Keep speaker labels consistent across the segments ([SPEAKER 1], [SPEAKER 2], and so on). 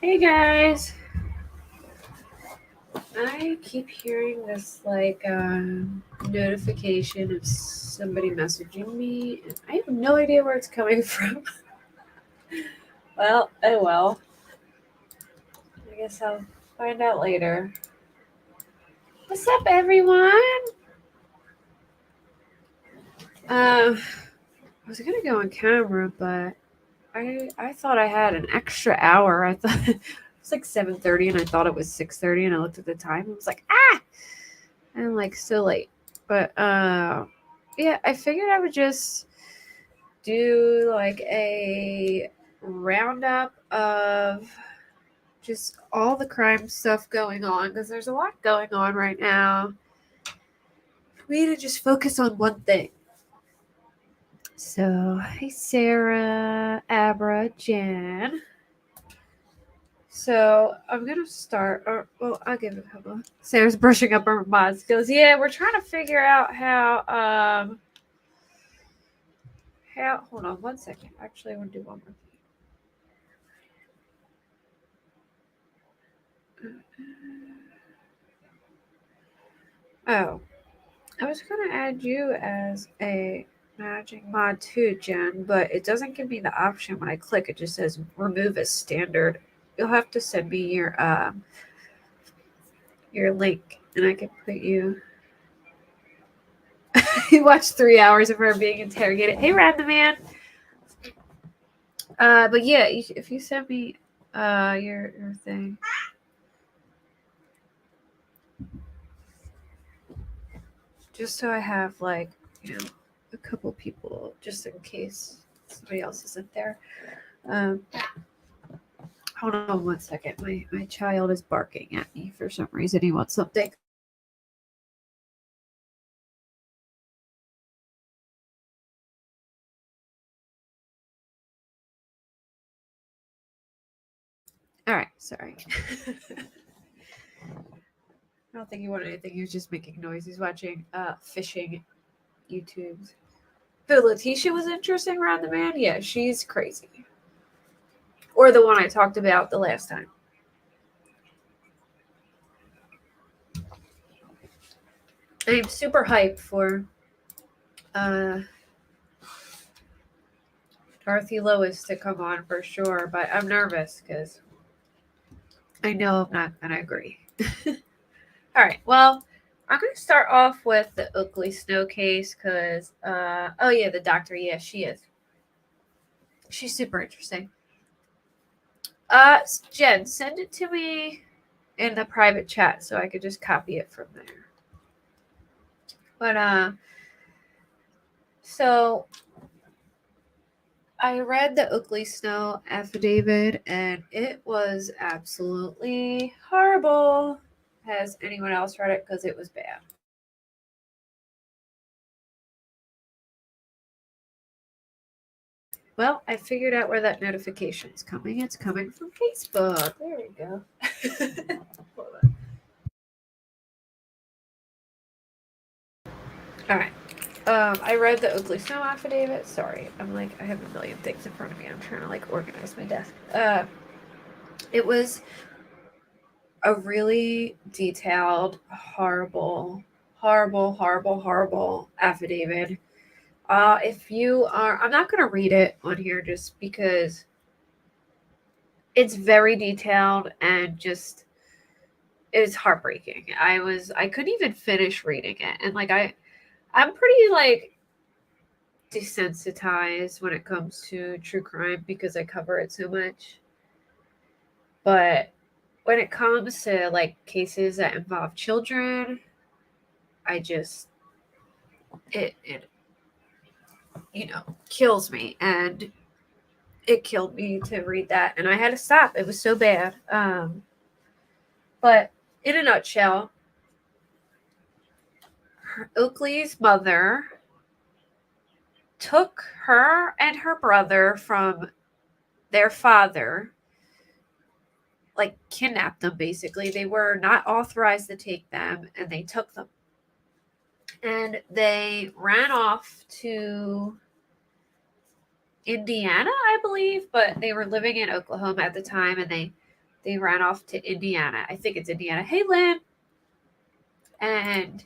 [SPEAKER 1] Hey guys, I keep hearing this notification of somebody messaging me, and I have no idea where it's coming from. Well, oh well. I guess I'll find out later. What's up, everyone? I was gonna go on camera, but I thought I had an extra hour. I thought it was like 7:30, and I thought it was 6:30, and I looked at the time and was like, ah, I'm like so late. But yeah, I figured I would just do like a roundup of just all the crime stuff going on because there's a lot going on right now. For me to just focus on one thing. So, hey Sarah, Abra, Jan. So I'm gonna start, or well, I'll give it a couple. Sarah's brushing up her mod skills. Yeah, we're trying to figure out how. Hold on 1 second. Actually, I want to do one more thing. Oh, I was gonna add you as a managing mod too, Jen, but it doesn't give me the option when I click. It just says remove as standard. You'll have to send me your link, and I can put you. You watched 3 hours of her being interrogated. Hey, Random Man. But yeah, if you send me your thing. Just so I have like, a couple people just in case somebody else isn't there. Hold on 1 second. My child is barking at me for some reason. He wants something. All right, sorry. I don't think he wanted anything. He was just making noise. He's watching fishing YouTubes. But Letitia was interesting around the man. Yeah, she's crazy. Or the one I talked about the last time. I'm super hyped for Dorothy Lois to come on for sure, but I'm nervous because I know I'm not going to agree. All right, well, I'm going to start off with the Oaklee Snow case because, oh yeah, the doctor, yeah, she is. She's super interesting. Jen, send it to me in the private chat so I could just copy it from there. But, so I read the Oaklee Snow affidavit and it was absolutely horrible. Has anyone else read it? Because it was bad. Well, I figured out where that notification is coming. It's coming from Facebook. There we go. Hold on. All right. I read the Oaklee Snow affidavit. Sorry, I'm like, I have a million things in front of me. I'm trying to like organize my desk. It was a really detailed, horrible affidavit. If you are, I'm not going to read it on here just because it's very detailed and just it's heartbreaking. I couldn't even finish reading it, and like I'm pretty like desensitized when it comes to true crime because I cover it so much. But when it comes to like cases that involve children, I just it kills me, and it killed me to read that, and I had to stop. It was so bad. But in a nutshell, Oaklee's mother took her and her brother from their father, like kidnapped them basically. They were not authorized to take them, and they took them. And they ran off to Indiana, I believe, but they were living in Oklahoma at the time, and they ran off to Indiana. I think it's Indiana. Hey, Lynn. And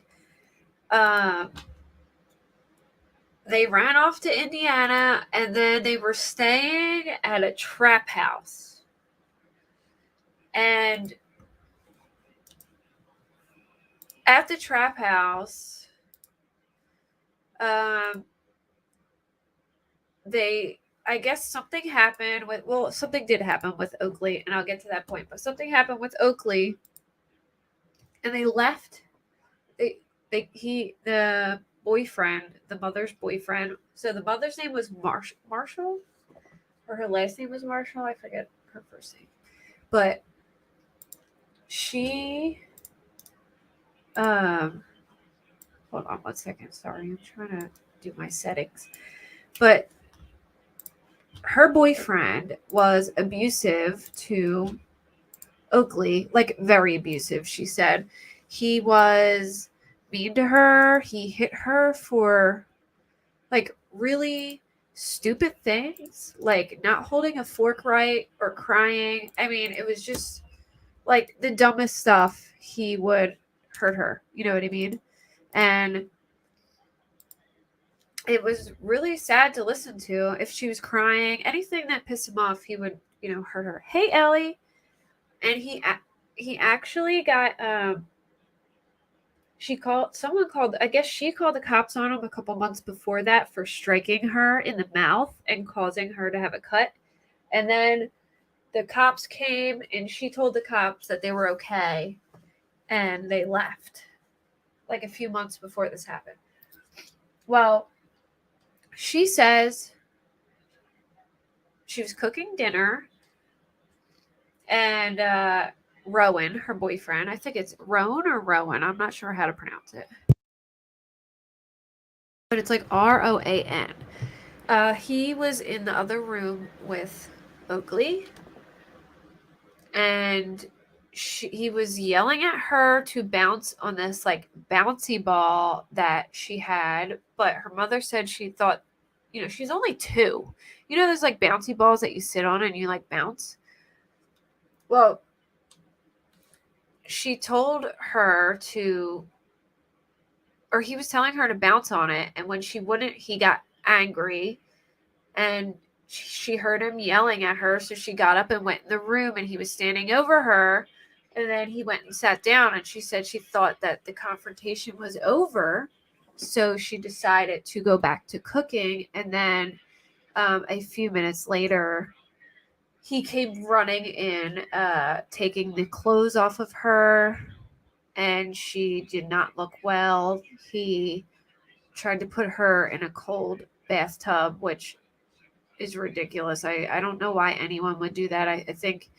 [SPEAKER 1] they ran off to Indiana, and then they were staying at a trap house. And at the trap house, I guess something happened with, well, something did happen with Oaklee, and I'll get to that point, but something happened with Oaklee, and they left. The boyfriend, the mother's boyfriend, so the mother's name was Marshall, or her last name was Marshall, I forget her first name, but she, hold on 1 second, sorry, I'm trying to do my settings, but her boyfriend was abusive to Oaklee, like very abusive, she said. He was mean to her. He hit her for like really stupid things, like not holding a fork right or crying. I mean, it was just like the dumbest stuff. He would hurt her. You know what I mean? And it was really sad to listen to. If she was crying, anything that pissed him off, he would, hurt her. Hey, Ellie. And he actually got I guess she called the cops on him a couple months before that for striking her in the mouth and causing her to have a cut. And then the cops came, and she told the cops that they were okay, and they left like a few months before this happened. Well, she says she was cooking dinner, and Rowan, her boyfriend, I think it's Rowan or Rowan, I'm not sure how to pronounce it, but it's like Roan. He was in the other room with Oaklee, and he was yelling at her to bounce on this like bouncy ball that she had, but her mother said she thought, she's only 2. Those like bouncy balls that you sit on and you like bounce. Well, she told her to, or he was telling her to bounce on it, and when she wouldn't, he got angry, and she heard him yelling at her, so she got up and went in the room, and he was standing over her, and then he went and sat down, and she said she thought that the confrontation was over, so she decided to go back to cooking. And then a few minutes later, he came running in, taking the clothes off of her, and she did not look well. He tried to put her in a cold bathtub, which is ridiculous. I don't know why anyone would do that. I think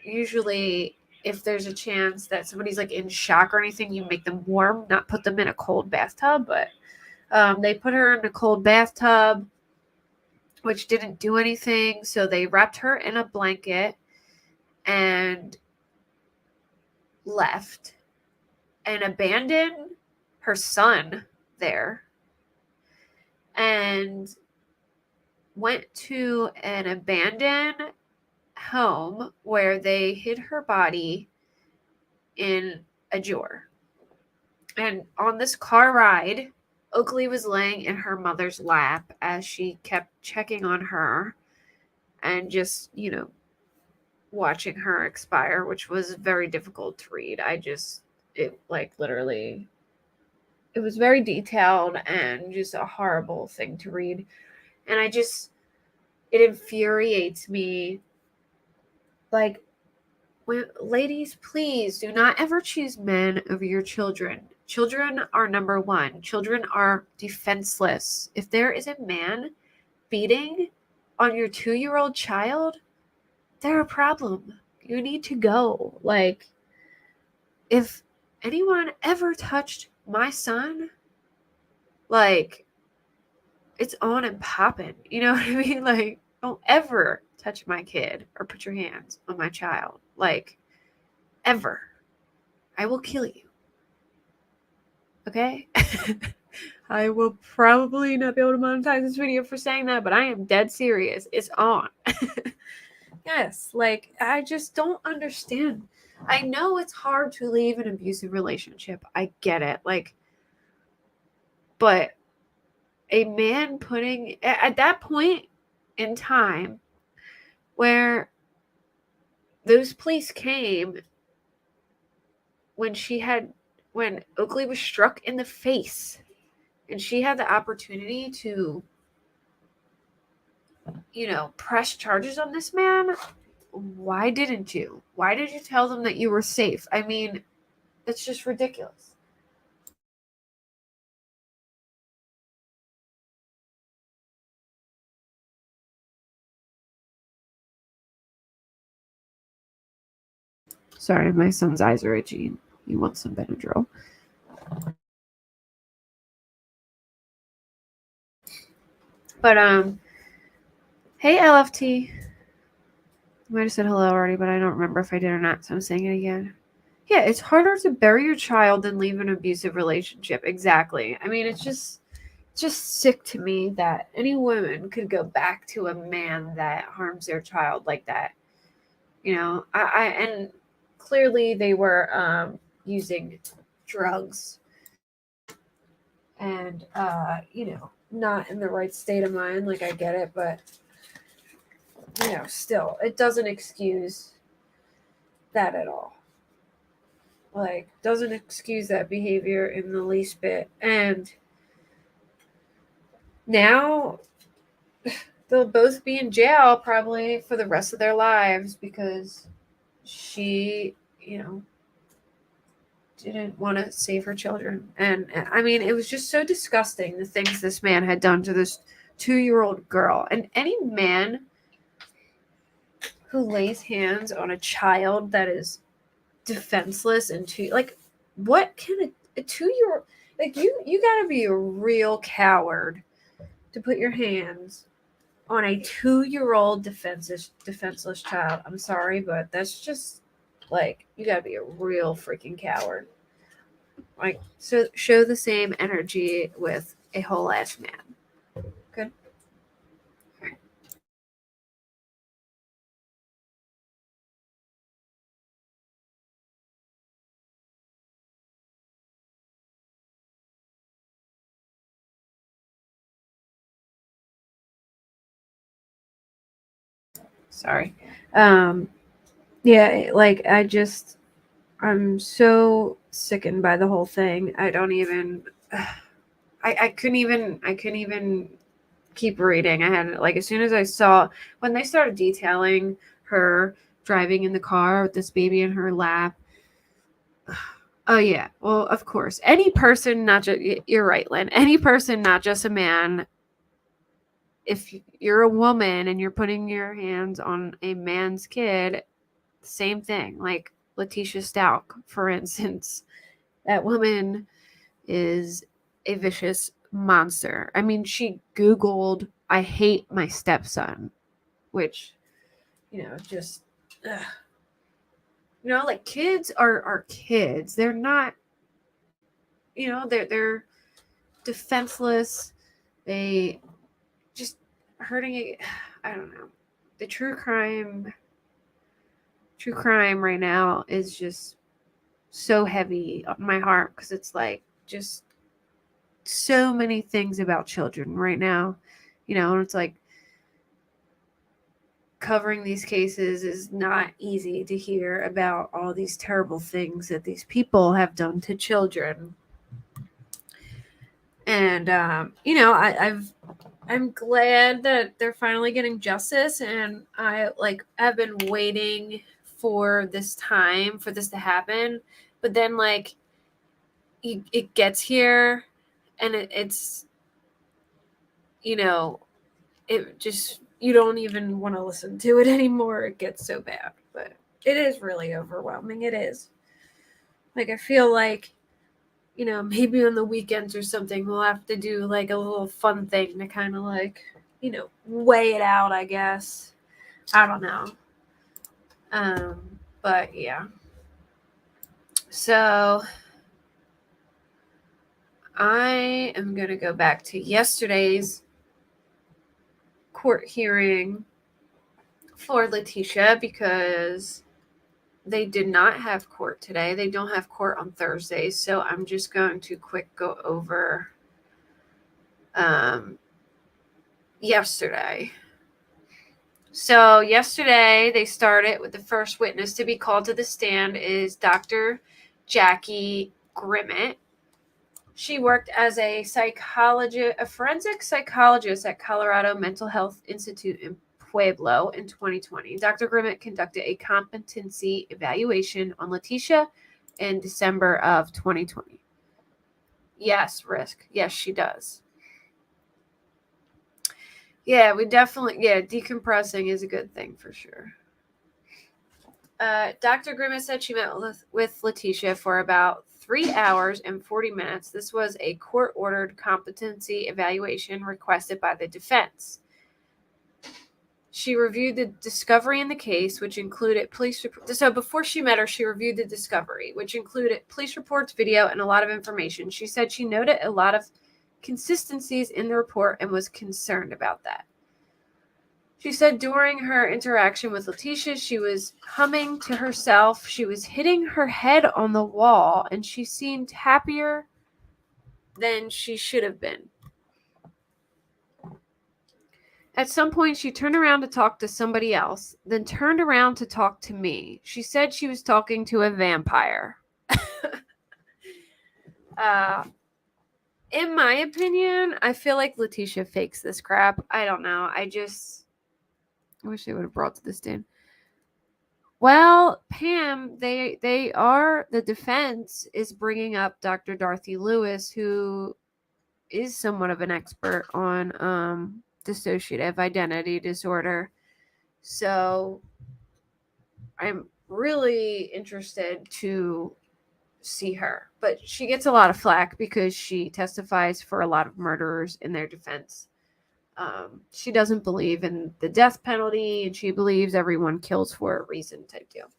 [SPEAKER 1] usually if there's a chance that somebody's like in shock or anything, you make them warm, not put them in a cold bathtub. But they put her in a cold bathtub, which didn't do anything. So they wrapped her in a blanket and left and abandoned her son there and went to an abandoned home where they hid her body in a drawer. And on this car ride, Oaklee was laying in her mother's lap as she kept checking on her and just, watching her expire, which was very difficult to read. It like literally, it was very detailed and just a horrible thing to read. And it infuriates me. Like, ladies, please do not ever choose men over your children. Children are number one. Children are defenseless. If there is a man beating on your 2-year-old child, they're a problem. You need to go. Like, if anyone ever touched my son, like, it's on and popping. You know what I mean? Like, don't ever touch my kid or put your hands on my child. Like, ever. I will kill you. Okay? I will probably not be able to monetize this video for saying that, but I am dead serious. It's on. Yes, like, I just don't understand. I know it's hard to leave an abusive relationship. I get it. Like, but a man putting at that point in time where those police came when Oaklee was struck in the face and she had the opportunity to, press charges on this man, why didn't you? Why did you tell them that you were safe? I mean, it's just ridiculous. Sorry, my son's eyes are itchy. He wants some Benadryl. But hey LFT. I might have said hello already, but I don't remember if I did or not, so I'm saying it again. Yeah, it's harder to bury your child than leave an abusive relationship. Exactly. I mean, it's just sick to me that any woman could go back to a man that harms their child like that. And clearly they were using drugs and not in the right state of mind. Like, I get it, but still, it doesn't excuse that at all. Like, doesn't excuse that behavior in the least bit. And now they'll both be in jail probably for the rest of their lives because she, didn't want to save her children. And I mean, it was just so disgusting, the things this man had done to this 2-year-old girl. And any man who lays hands on a child that is defenseless and what can a 2-year-old, like, you gotta be a real coward to put your hands on a 2-year-old defenseless child. I'm sorry, but that's just, like, you gotta be a real freaking coward. Like, so show the same energy with a whole ass man. Good. All right. Sorry. Yeah, like, I'm so sickened by the whole thing. I don't even I couldn't even keep reading. I had, like, as soon as I saw when they started detailing her driving in the car with this baby in her lap. Oh yeah, well, of course, any person, not just, you're right, Lynn, any person, not just a man. If you're a woman and you're putting your hands on a man's kid, same thing. Like Letitia Stauch, for instance, that woman is a vicious monster. I mean, she Googled, "I hate my stepson," which, just, ugh. Like, kids are kids. They're not, they're defenseless. They just hurting it. I don't know. The true crime right now is just so heavy on my heart because it's like just so many things about children right now, and it's like covering these cases is not easy to hear about all these terrible things that these people have done to children. And I'm glad that they're finally getting justice, and I've been waiting for this time for this to happen, but then it gets here, and it's it just, you don't even want to listen to it anymore. It gets so bad, but it is really overwhelming. It is. Like, I feel like, maybe on the weekends or something, we'll have to do like a little fun thing to kind of weigh it out, I guess. I don't know. But yeah. So I am going to go back to yesterday's court hearing for Letitia because they did not have court today. They don't have court on Thursday. So I'm just going to quick go over yesterday. So yesterday they started with the first witness to be called to the stand is Dr. Jackie Grimmett. She worked as a forensic psychologist at Colorado Mental Health Institute in Pueblo in 2020. Dr. Grimmett conducted a competency evaluation on Letitia in December of 2020. Yes, Risk. Yes, she does. Yeah, decompressing is a good thing for sure. Dr. Grimmett said she met with Letitia for about 3 hours and 40 minutes. This was a court-ordered competency evaluation requested by the defense. She reviewed the discovery in the case, which included police reports. So before she met her, she reviewed the discovery, which included police reports, video, and a lot of information. She said she noted a lot of consistencies in the report and was concerned about that. She said during her interaction with Letitia, she was humming to herself. She was hitting her head on the wall, and she seemed happier than she should have been. At some point, she turned around to talk to somebody else, then turned around to talk to me. She said she was talking to a vampire. In my opinion, I feel like Letitia fakes this crap. I don't know. I wish they would have brought to the stand. Well, Pam, the defense is bringing up Dr. Dorothy Lewis, who is somewhat of an expert on dissociative identity disorder. So I'm really interested to see her. But she gets a lot of flack because she testifies for a lot of murderers in their defense. She doesn't believe in the death penalty, and she believes everyone kills for a reason type deal.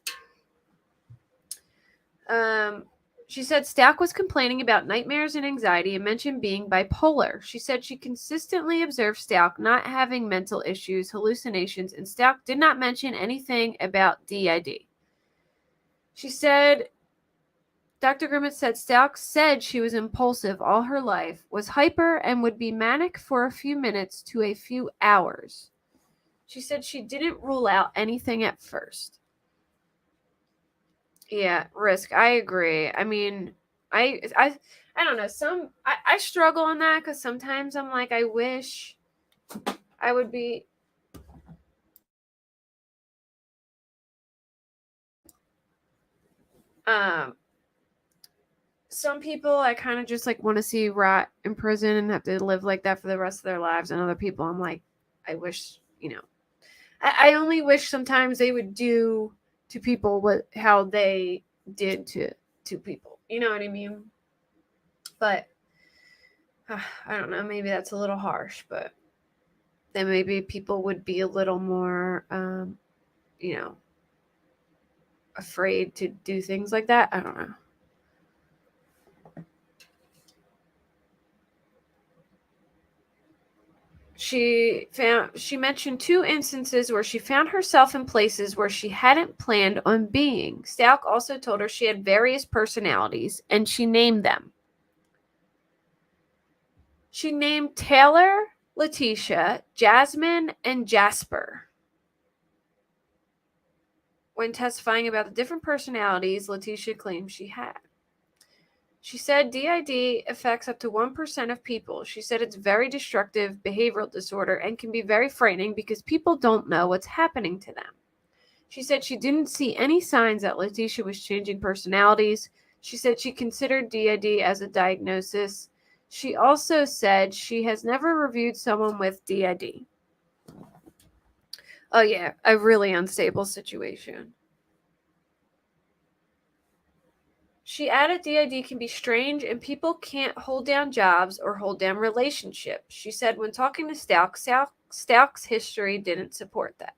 [SPEAKER 1] She said Stauch was complaining about nightmares and anxiety and mentioned being bipolar. She said she consistently observed Stauch not having mental issues, hallucinations, and Stauch did not mention anything about DID. She said Dr. Grimmett said Stauch said she was impulsive all her life, was hyper, and would be manic for a few minutes to a few hours. She said she didn't rule out anything at first. Yeah, Risk. I agree. I mean, I don't know. I struggle on that because sometimes I'm like, I wish I would be. Some people I kind of just like want to see rot in prison and have to live like that for the rest of their lives, and other people I'm like, I wish, I only wish sometimes they would do to people how they did to people. You know what I mean? But I don't know. Maybe that's a little harsh, but then maybe people would be a little more, afraid to do things like that. I don't know. She mentioned 2 instances where she found herself in places where she hadn't planned on being. Stauch also told her she had various personalities, and she named them. She named Taylor, Letitia, Jasmine, and Jasper. When testifying about the different personalities Letitia claimed she had. She said DID affects up to 1% of people. She said it's very destructive behavioral disorder and can be very frightening because people don't know what's happening to them. She said she didn't see any signs that Letitia was changing personalities. She said she considered DID as a diagnosis. She also said she has never reviewed someone with DID. Oh yeah, a really unstable situation. She added DID can be strange and people can't hold down jobs or hold down relationships. She said when talking to Stauch's history didn't support that.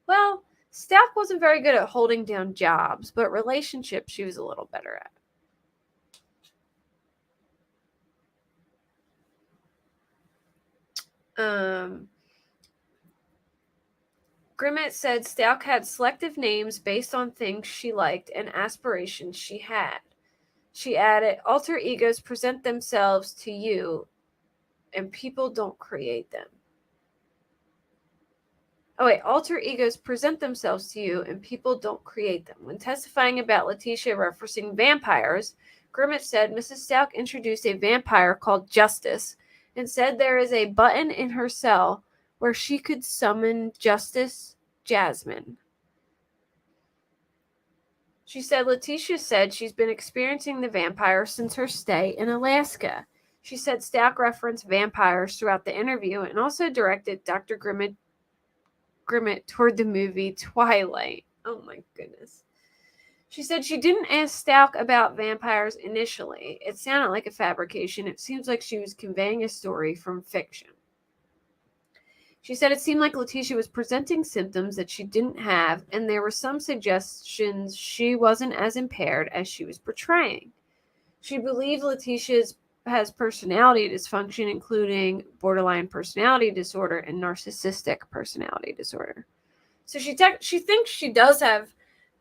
[SPEAKER 1] Well, Stauch wasn't very good at holding down jobs, but relationships she was a little better at. Grimmett said Stauch had selective names based on things she liked and aspirations she had. She added, alter egos present themselves to you, and people don't create them. Alter egos present themselves to you, and people don't create them. When testifying about Letitia referencing vampires, Grimmett said Mrs. Stauch introduced a vampire called Justice and said there is a button in her cell where she could summon Justice Jasmine. She said Letitia said she's been experiencing the vampire since her stay in Alaska. She said Stauch referenced vampires throughout the interview and also directed Dr. Grimmett toward the movie Twilight. Oh my goodness. She said she didn't ask Stauch about vampires initially. It sounded like a fabrication. It seems like she was conveying a story from fiction. She said it seemed like Letitia was presenting symptoms that she didn't have, and there were some suggestions she wasn't as impaired as she was portraying. She believed Letitia has personality dysfunction, including borderline personality disorder and narcissistic personality disorder. So she thinks she does have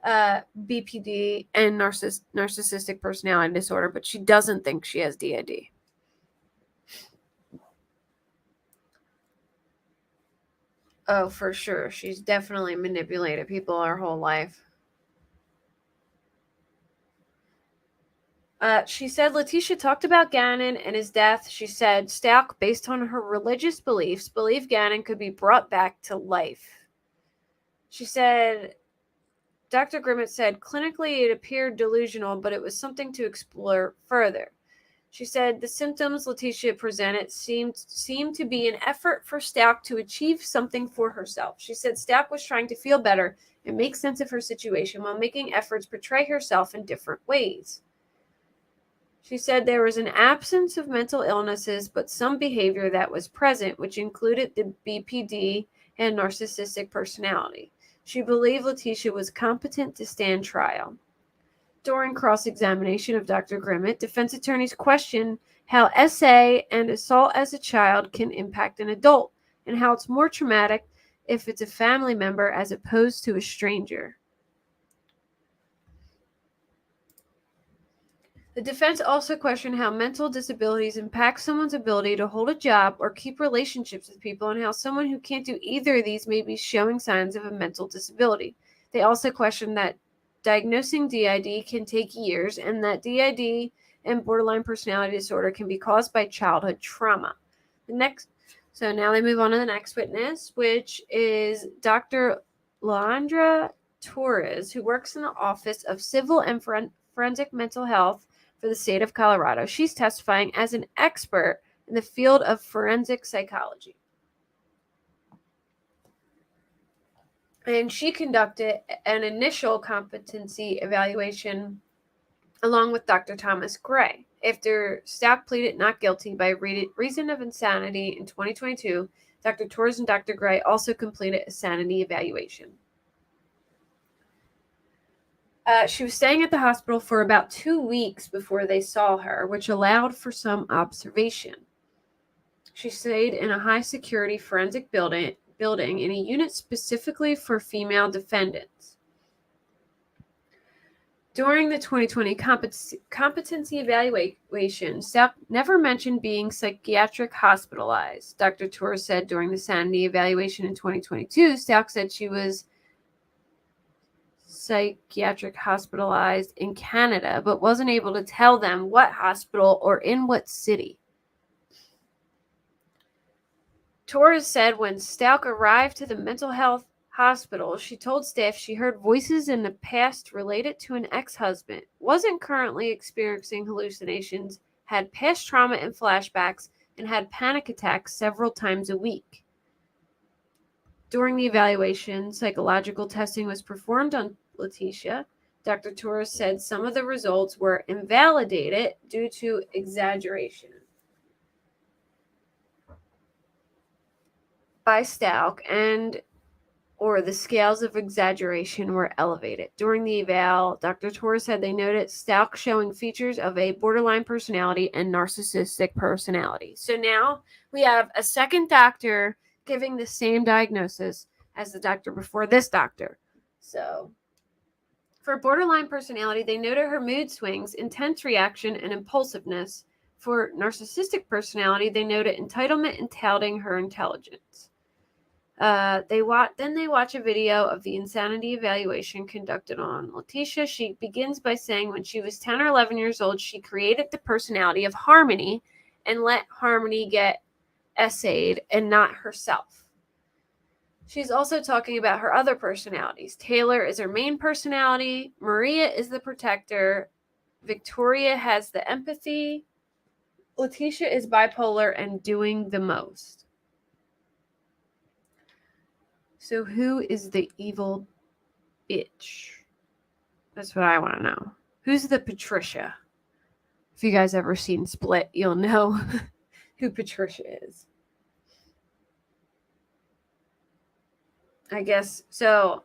[SPEAKER 1] BPD and narcissistic personality disorder, but she doesn't think she has DID. Oh, for sure. She's definitely manipulated people her whole life. She said Letitia talked about Gannon and his death. She said Stauch, based on her religious beliefs, believed Gannon could be brought back to life. She said, Dr. Grimmett said, clinically it appeared delusional, but it was something to explore further. She said the symptoms Letitia presented seemed to be an effort for Stauch to achieve something for herself. She said Stauch was trying to feel better and make sense of her situation while making efforts to portray herself in different ways. She said there was an absence of mental illnesses, but some behavior that was present, which included the BPD and narcissistic personality. She believed Letitia was competent to stand trial. During cross-examination of Dr. Grimmett, defense attorneys questioned how SA and assault as a child can impact an adult, and how it's more traumatic if it's a family member as opposed to a stranger. The defense also questioned how mental disabilities impact someone's ability to hold a job or keep relationships with people, and how someone who can't do either of these may be showing signs of a mental disability. They also questioned that diagnosing DID can take years, and that DID and borderline personality disorder can be caused by childhood trauma. So now they move on to the next witness, which is Dr. Leandra Torres, who works in the Office of Civil and Forensic Mental Health for the state of Colorado. She's testifying as an expert in the field of forensic psychology. And she conducted an initial competency evaluation along with Dr. Thomas Gray. After Stauch pleaded not guilty by reason of insanity in 2022, Dr. Torres and Dr. Gray also completed a sanity evaluation. She was staying at the hospital for about 2 weeks before they saw her, which allowed for some observation. She stayed in a high-security forensic building in a unit specifically for female defendants. During the 2020 competency evaluation, Stauch never mentioned being psychiatric hospitalized. Dr. Torres said during the sanity evaluation in 2022, Stauch said she was psychiatric hospitalized in Canada, but wasn't able to tell them what hospital or in what city. Torres said when Stauch arrived to the mental health hospital, she told staff she heard voices in the past related to an ex-husband, wasn't currently experiencing hallucinations, had past trauma and flashbacks, and had panic attacks several times a week. During the evaluation, psychological testing was performed on Letitia. Dr. Torres said some of the results were invalidated due to exaggeration by Stauch or the scales of exaggeration were elevated. During the eval, Dr. Torres said they noted Stauch showing features of a borderline personality and narcissistic personality. So now we have a second doctor giving the same diagnosis as the doctor before this doctor. So for borderline personality, they noted her mood swings, intense reaction, and impulsiveness. For narcissistic personality, they noted entitlement and touting her intelligence. They watch a video of the insanity evaluation conducted on Letitia. She begins by saying when she was 10 or 11 years old, she created the personality of Harmony and let Harmony get essayed and not herself. She's also talking about her other personalities. Taylor is her main personality. Maria is the protector. Victoria has the empathy. Letitia is bipolar and doing the most. So who is the evil bitch? That's what I want to know. Who's the Patricia? If you guys ever seen Split, you'll know who Patricia is. I guess so.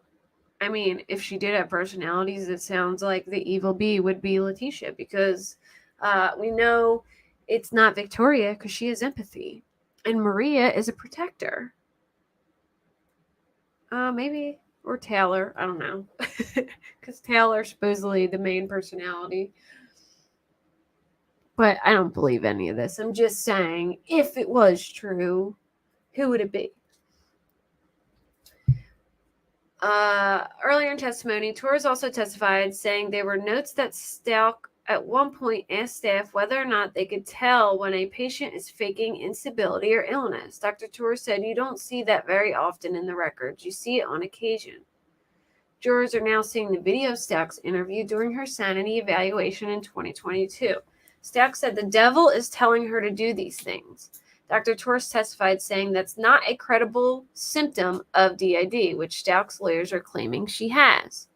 [SPEAKER 1] I mean, if she did have personalities, it sounds like the evil bee would be Letitia because we know it's not Victoria because she has empathy. And Maria is a protector. Maybe, or Taylor, I don't know, because Taylor's supposedly the main personality, but I don't believe any of this. I'm just saying, if it was true, who would it be? Earlier in testimony, Torres also testified, saying there were notes that Stauch at one point asked staff whether or not they could tell when a patient is faking instability or illness. Dr. Torres said, "You don't see that very often in the records. You see it on occasion." Jurors are now seeing the video of Stauch's interview during her sanity evaluation in 2022. Stauch said the devil is telling her to do these things. Dr. Torres testified, saying that's not a credible symptom of DID, which Stauch's lawyers are claiming she has.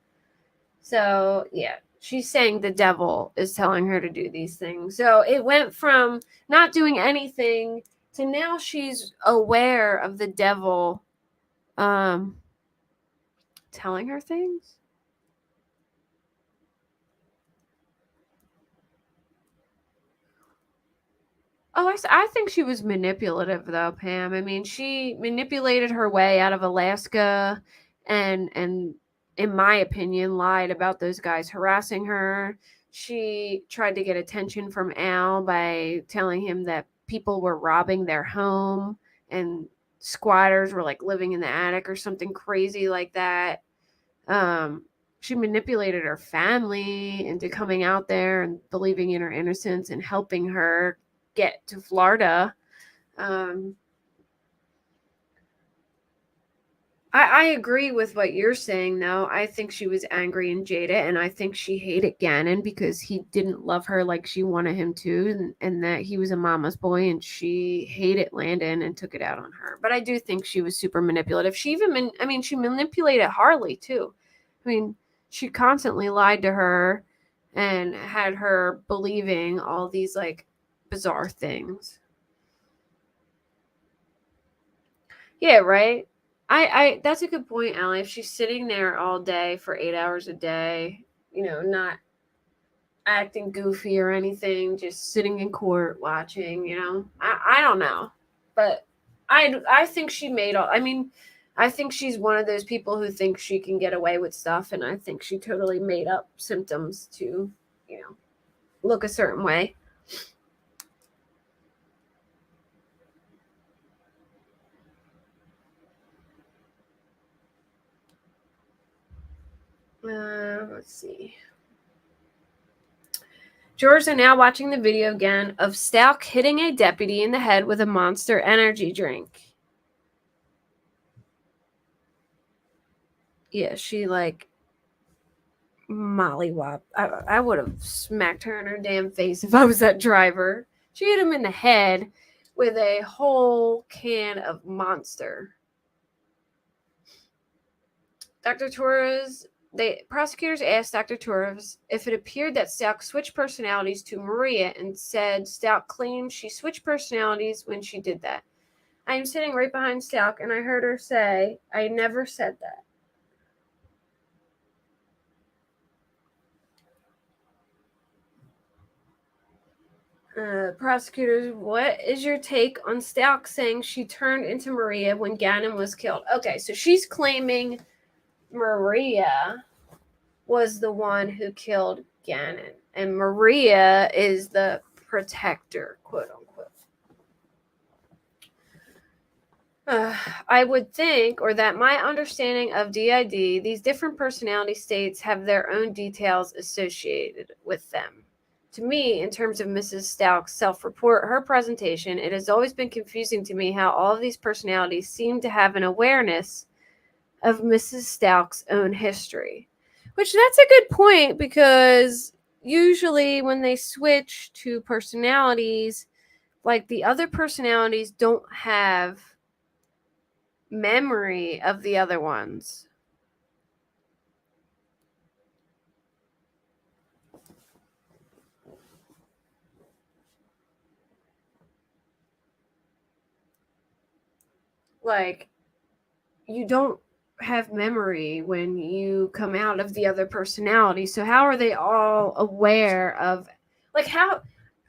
[SPEAKER 1] So, yeah. She's saying the devil is telling her to do these things. So it went from not doing anything to now she's aware of the devil telling her things. Oh, I think she was manipulative, though, Pam. I mean, she manipulated her way out of Alaska and in my opinion, lied about those guys harassing her. She tried to get attention from Al by telling him that people were robbing their home and squatters were like living in the attic or something crazy like that. She manipulated her family into coming out there and believing in her innocence and helping her get to Florida. I agree with what you're saying, though. I think she was angry and jaded, and I think she hated Gannon because he didn't love her like she wanted him to, and that he was a mama's boy, and she hated Landon and took it out on her. But I do think she was super manipulative. She manipulated Harley, too. I mean, she constantly lied to her and had her believing all these, like, bizarre things. Yeah, right? I that's a good point, Allie. If she's sitting there all day for 8 hours a day, not acting goofy or anything, just sitting in court watching, I don't know. But I think she made all. I mean, I think she's one of those people who think she can get away with stuff, and I think she totally made up symptoms to, look a certain way. Let's see. Jurors are now watching the video again of Stauch hitting a deputy in the head with a Monster energy drink. Yeah, she mollywop. I would have smacked her in her damn face if I was that driver. She hit him in the head with a whole can of Monster. Dr. Torres, prosecutors asked Dr. Torres if it appeared that Stauch switched personalities to Maria and said Stauch claimed she switched personalities when she did that. I am sitting right behind Stauch and I heard her say, I never said that. Prosecutors, what is your take on Stauch saying she turned into Maria when Gannon was killed? Okay, so she's claiming Maria was the one who killed Gannon, and Maria is the protector, quote unquote. I would think, or that my understanding of DID, these different personality states have their own details associated with them. To me, in terms of Mrs. Stauch's self-report, her presentation, it has always been confusing to me how all of these personalities seem to have an awareness of Mrs. Stauch's own history. Which, that's a good point, because usually when they switch to personalities, like, the other personalities don't have memory of the other ones. Like, you don't have memory when you come out of the other personality. So how are they all aware of, like, how?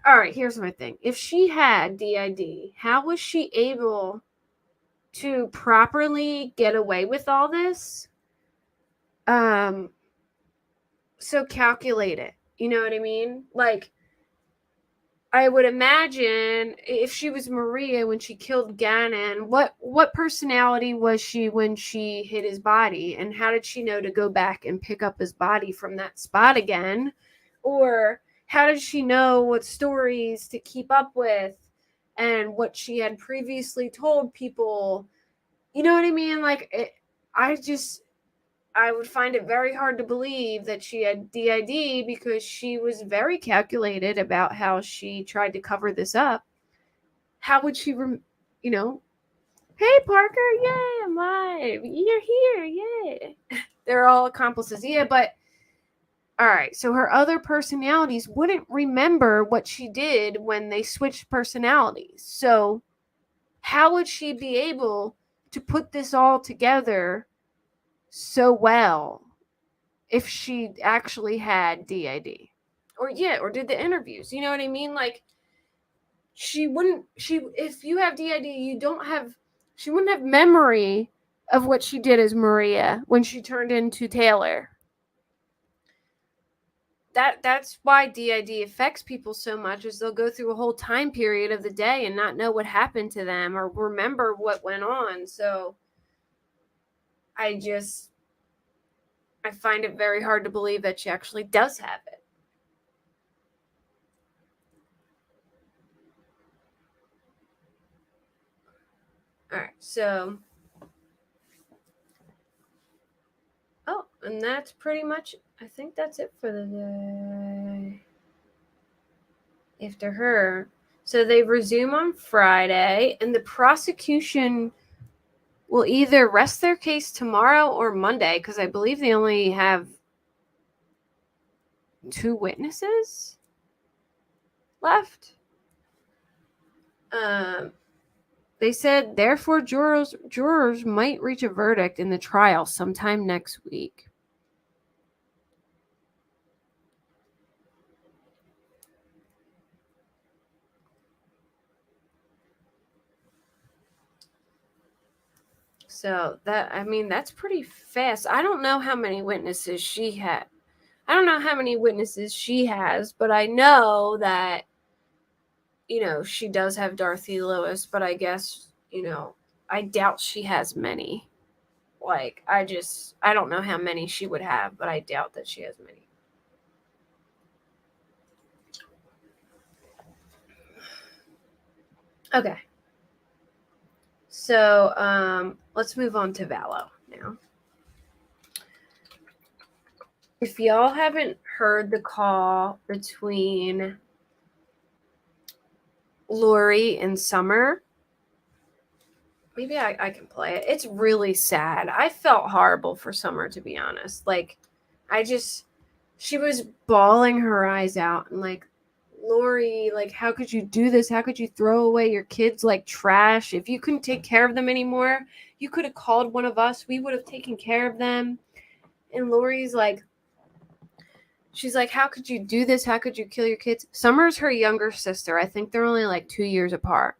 [SPEAKER 1] All right, here's my thing. If she had DID, how was she able to properly get away with all this? So calculated. You know what I mean? Like, I would imagine if she was Maria when she killed Gannon, what personality was she when she hit his body? And how did she know to go back and pick up his body from that spot again? Or how did she know what stories to keep up with and what she had previously told people? You know what I mean? Like, I would find it very hard to believe that she had DID, because she was very calculated about how she tried to cover this up. How would she, hey, Parker, yay, I'm live. You're here, yay. They're all accomplices. Yeah, but, all right, so her other personalities wouldn't remember what she did when they switched personalities. So how would she be able to put this all together so well if she actually had DID? Or did the interviews. You know what I mean? Like, if you have DID, she wouldn't have memory of what she did as Maria when she turned into Taylor. That's why DID affects people so much, is they'll go through a whole time period of the day and not know what happened to them or remember what went on. So I find it very hard to believe that she actually does have it. All right, so, and that's pretty much, I think that's it for the day. After her. So they resume on Friday, and the prosecution will either rest their case tomorrow or Monday, because I believe they only have 2 witnesses left. They said, therefore, jurors might reach a verdict in the trial sometime next week. So that's pretty fast. I don't know how many witnesses she had. I don't know how many witnesses she has, but I know that, she does have Dorothy Lewis, but I guess, I doubt she has many. Like, I don't know how many she would have, but I doubt that she has many. Okay. So, let's move on to Vallow now. If y'all haven't heard the call between Lori and Summer, maybe I can play it. It's really sad. I felt horrible for Summer, to be honest. Like, she was bawling her eyes out and like, Lori, like, how could you do this? How could you throw away your kids like trash? If you couldn't take care of them anymore, you could have called one of us. We would have taken care of them. And Lori's like, she's like, how could you do this? How could you kill your kids? Summer's her younger sister. I think they're only like 2 years apart.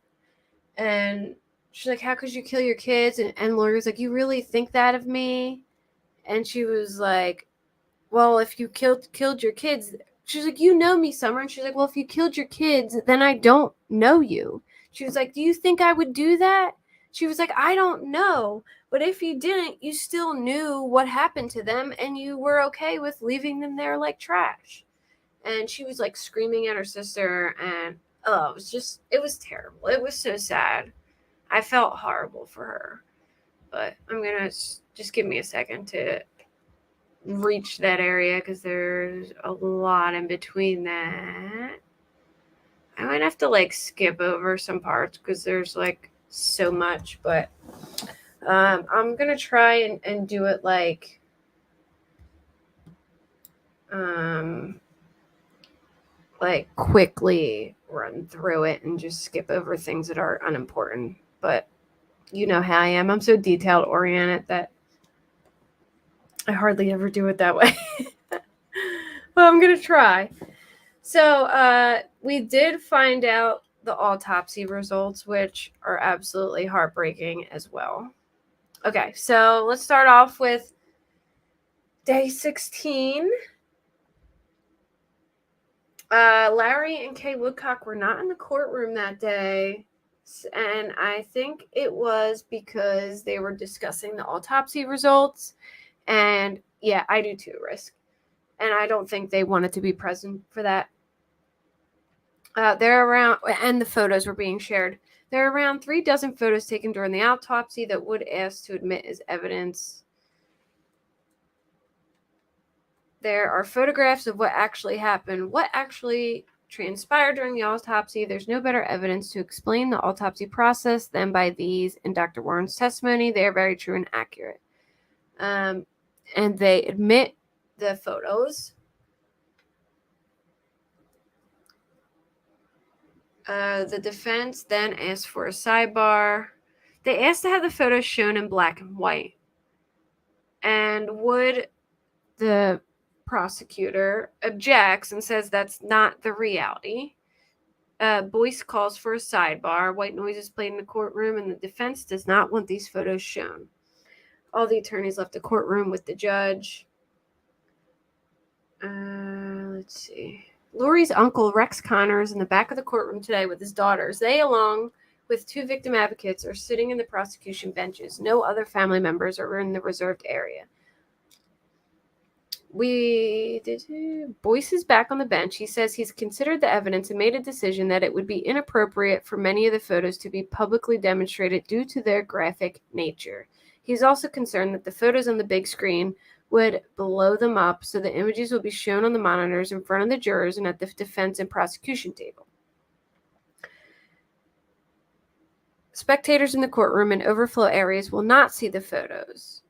[SPEAKER 1] And she's like, how could you kill your kids? And Lori's like, you really think that of me? And she was like, well, if you killed your kids, she's like, you know me, Summer. And she's like, well, if you killed your kids, then I don't know you. She was like, do you think I would do that? She was like, I don't know. But if you didn't, you still knew what happened to them and you were okay with leaving them there like trash. And she was like screaming at her sister, and it was terrible. It was so sad. I felt horrible for her. But I'm going to just give me a second to reach that area because there's a lot in between that. I might have to like skip over some parts because there's like so much, but I'm gonna try and do it like quickly run through it and just skip over things that are unimportant. But you know how I am. I'm so detailed oriented that I hardly ever do it that way. Well, I'm gonna try. So we did find out the autopsy results, which are absolutely heartbreaking as well. Okay, so let's start off with day 16. Larry and Kay Woodcock were not in the courtroom that day, and I think it was because they were discussing the autopsy results. And yeah, I do too, Risk. And I don't think they wanted to be present for that. They're around, and the photos were being shared. There are around 3 dozen photos taken during the autopsy that Wood asked to admit as evidence. There are photographs of what actually happened, what actually transpired during the autopsy. There's no better evidence to explain the autopsy process than by these in Dr. Warren's testimony. They are very true and accurate. And they admit the photos. The defense then asked for a sidebar. They asked to have the photos shown in black and white. And Wood, the prosecutor, objects and says that's not the reality. Boyce calls for a sidebar. White noise is played in the courtroom, and the defense does not want these photos shown. All the attorneys left the courtroom with the judge. Let's see. Lori's uncle, Rex Connor, is in the back of the courtroom today with his daughters. They, along with 2 victim advocates, are sitting in the prosecution benches. No other family members are in the reserved area. Boyce is back on the bench. He says he's considered the evidence and made a decision that it would be inappropriate for many of the photos to be publicly demonstrated due to their graphic nature. He's also concerned that the photos on the big screen would blow them up, so the images will be shown on the monitors in front of the jurors and at the defense and prosecution table. Spectators in the courtroom and overflow areas will not see the photos.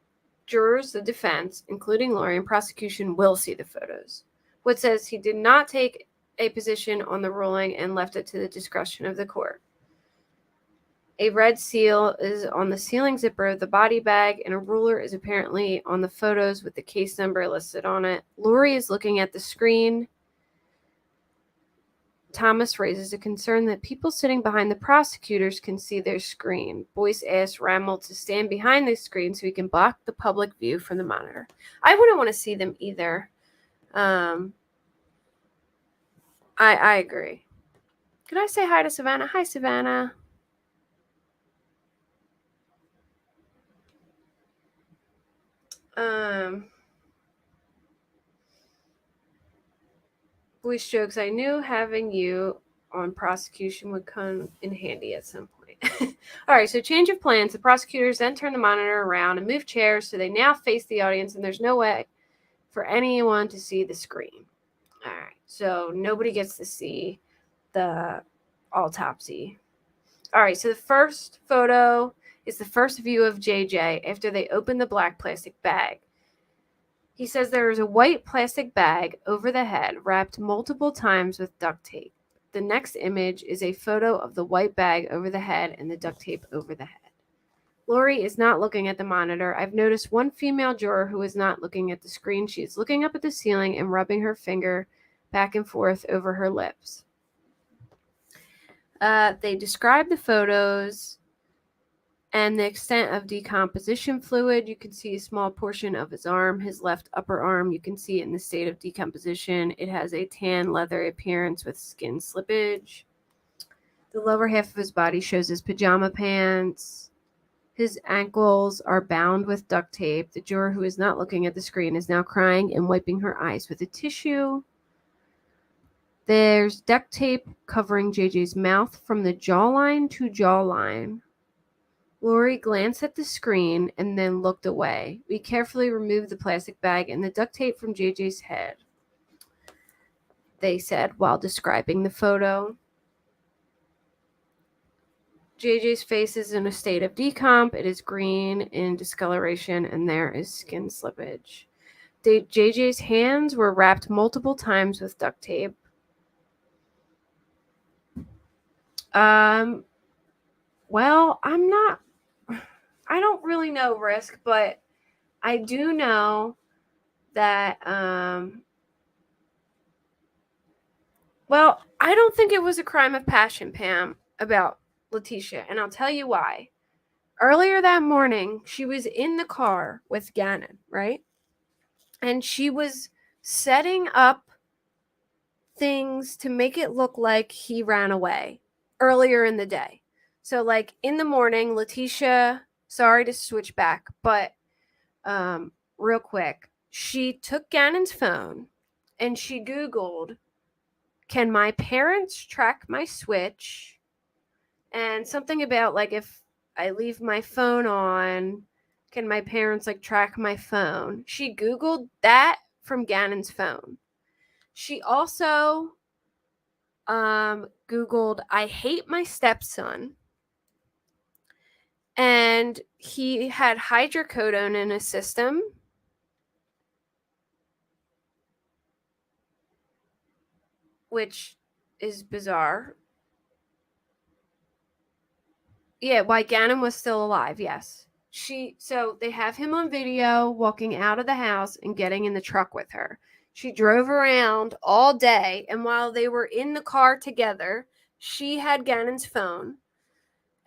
[SPEAKER 1] Jurors, the defense, including Lori and prosecution, will see the photos. Wood says he did not take a position on the ruling and left it to the discretion of the court. A red seal is on the sealing zipper of the body bag, and a ruler is apparently on the photos with the case number listed on it. Lori is looking at the screen. Thomas raises a concern that people sitting behind the prosecutors can see their screen. Boyce asks Rammel to stand behind the screen so he can block the public view from the monitor. I wouldn't want to see them either. I agree. Could I say hi to Savannah? Hi, Savannah. Boyce jokes, I knew having you on prosecution would come in handy at some point. All right, so change of plans. The prosecutors then turn the monitor around and move chairs so they now face the audience, and there's no way for anyone to see the screen. All right, so nobody gets to see the autopsy. All right, so the first photo is the first view of JJ after they open the black plastic bag. He says there is a white plastic bag over the head wrapped multiple times with duct tape. The next image is a photo of the white bag over the head and the duct tape over the head. Lori is not looking at the monitor. I've noticed one female juror who is not looking at the screen. She is looking up at the ceiling and rubbing her finger back and forth over her lips. They describe the photos and the extent of decomposition fluid. You can see a small portion of his arm, his left upper arm. You can see it in the state of decomposition. It has a tan leather appearance with skin slippage. The lower half of his body shows his pajama pants. His ankles are bound with duct tape. The juror who is not looking at the screen is now crying and wiping her eyes with a tissue. There's duct tape covering JJ's mouth from the jawline to jawline. Lori glanced at the screen and then looked away. We carefully removed the plastic bag and the duct tape from JJ's head, they said while describing the photo. JJ's face is in a state of decomp. It is green in discoloration and there is skin slippage. JJ's hands were wrapped multiple times with duct tape. Well, I don't really know Risk, but I do know that, well, I don't think it was a crime of passion, Pam, about Letitia, and I'll tell you why. Earlier that morning, she was in the car with Gannon, right? And she was setting up things to make it look like he ran away earlier in the day. So, like, in the morning, Letitia, sorry to switch back, but real quick, she took Gannon's phone and she Googled, can my parents track my switch? And something about, like, if I leave my phone on, can my parents, like, track my phone? She Googled that from Gannon's phone. She also Googled, I hate my stepson. And he had hydrocodone in his system. Which is bizarre. Yeah, why Gannon was still alive, yes. So they have him on video walking out of the house and getting in the truck with her. She drove around all day, and while they were in the car together, she had Gannon's phone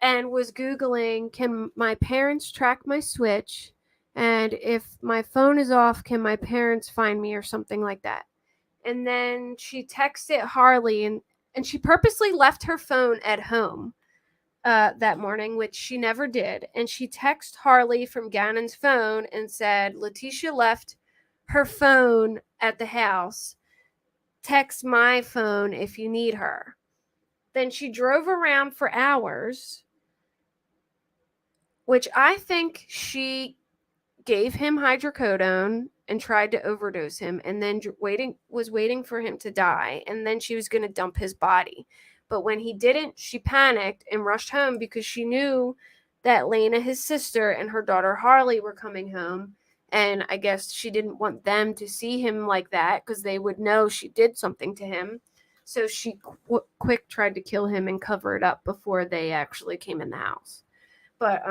[SPEAKER 1] and was Googling, can my parents track my switch? And if my phone is off, can my parents find me, or something like that? And then she texted Harley, and she purposely left her phone at home that morning, which she never did. And she texted Harley from Gannon's phone and said, Letitia left her phone at the house. Text my phone if you need her. Then she drove around for hours, which I think she gave him hydrocodone and tried to overdose him, and then was waiting for him to die, and then she was going to dump his body. But when he didn't, she panicked and rushed home because she knew that Lena, his sister, and her daughter Harley were coming home, and I guess she didn't want them to see him like that because they would know she did something to him. So she quick tried to kill him and cover it up before they actually came in the house. But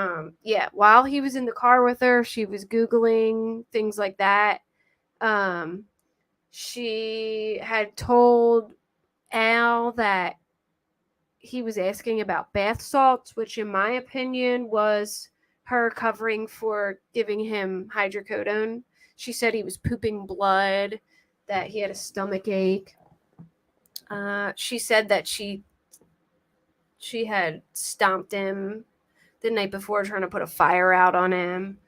[SPEAKER 1] yeah, while he was in the car with her, she was Googling things like that. She had told Al that he was asking about bath salts, which in my opinion was her covering for giving him hydrocodone. She said he was pooping blood, that he had a stomach ache. She said that she had stomped him the night before trying to put a fire out on him.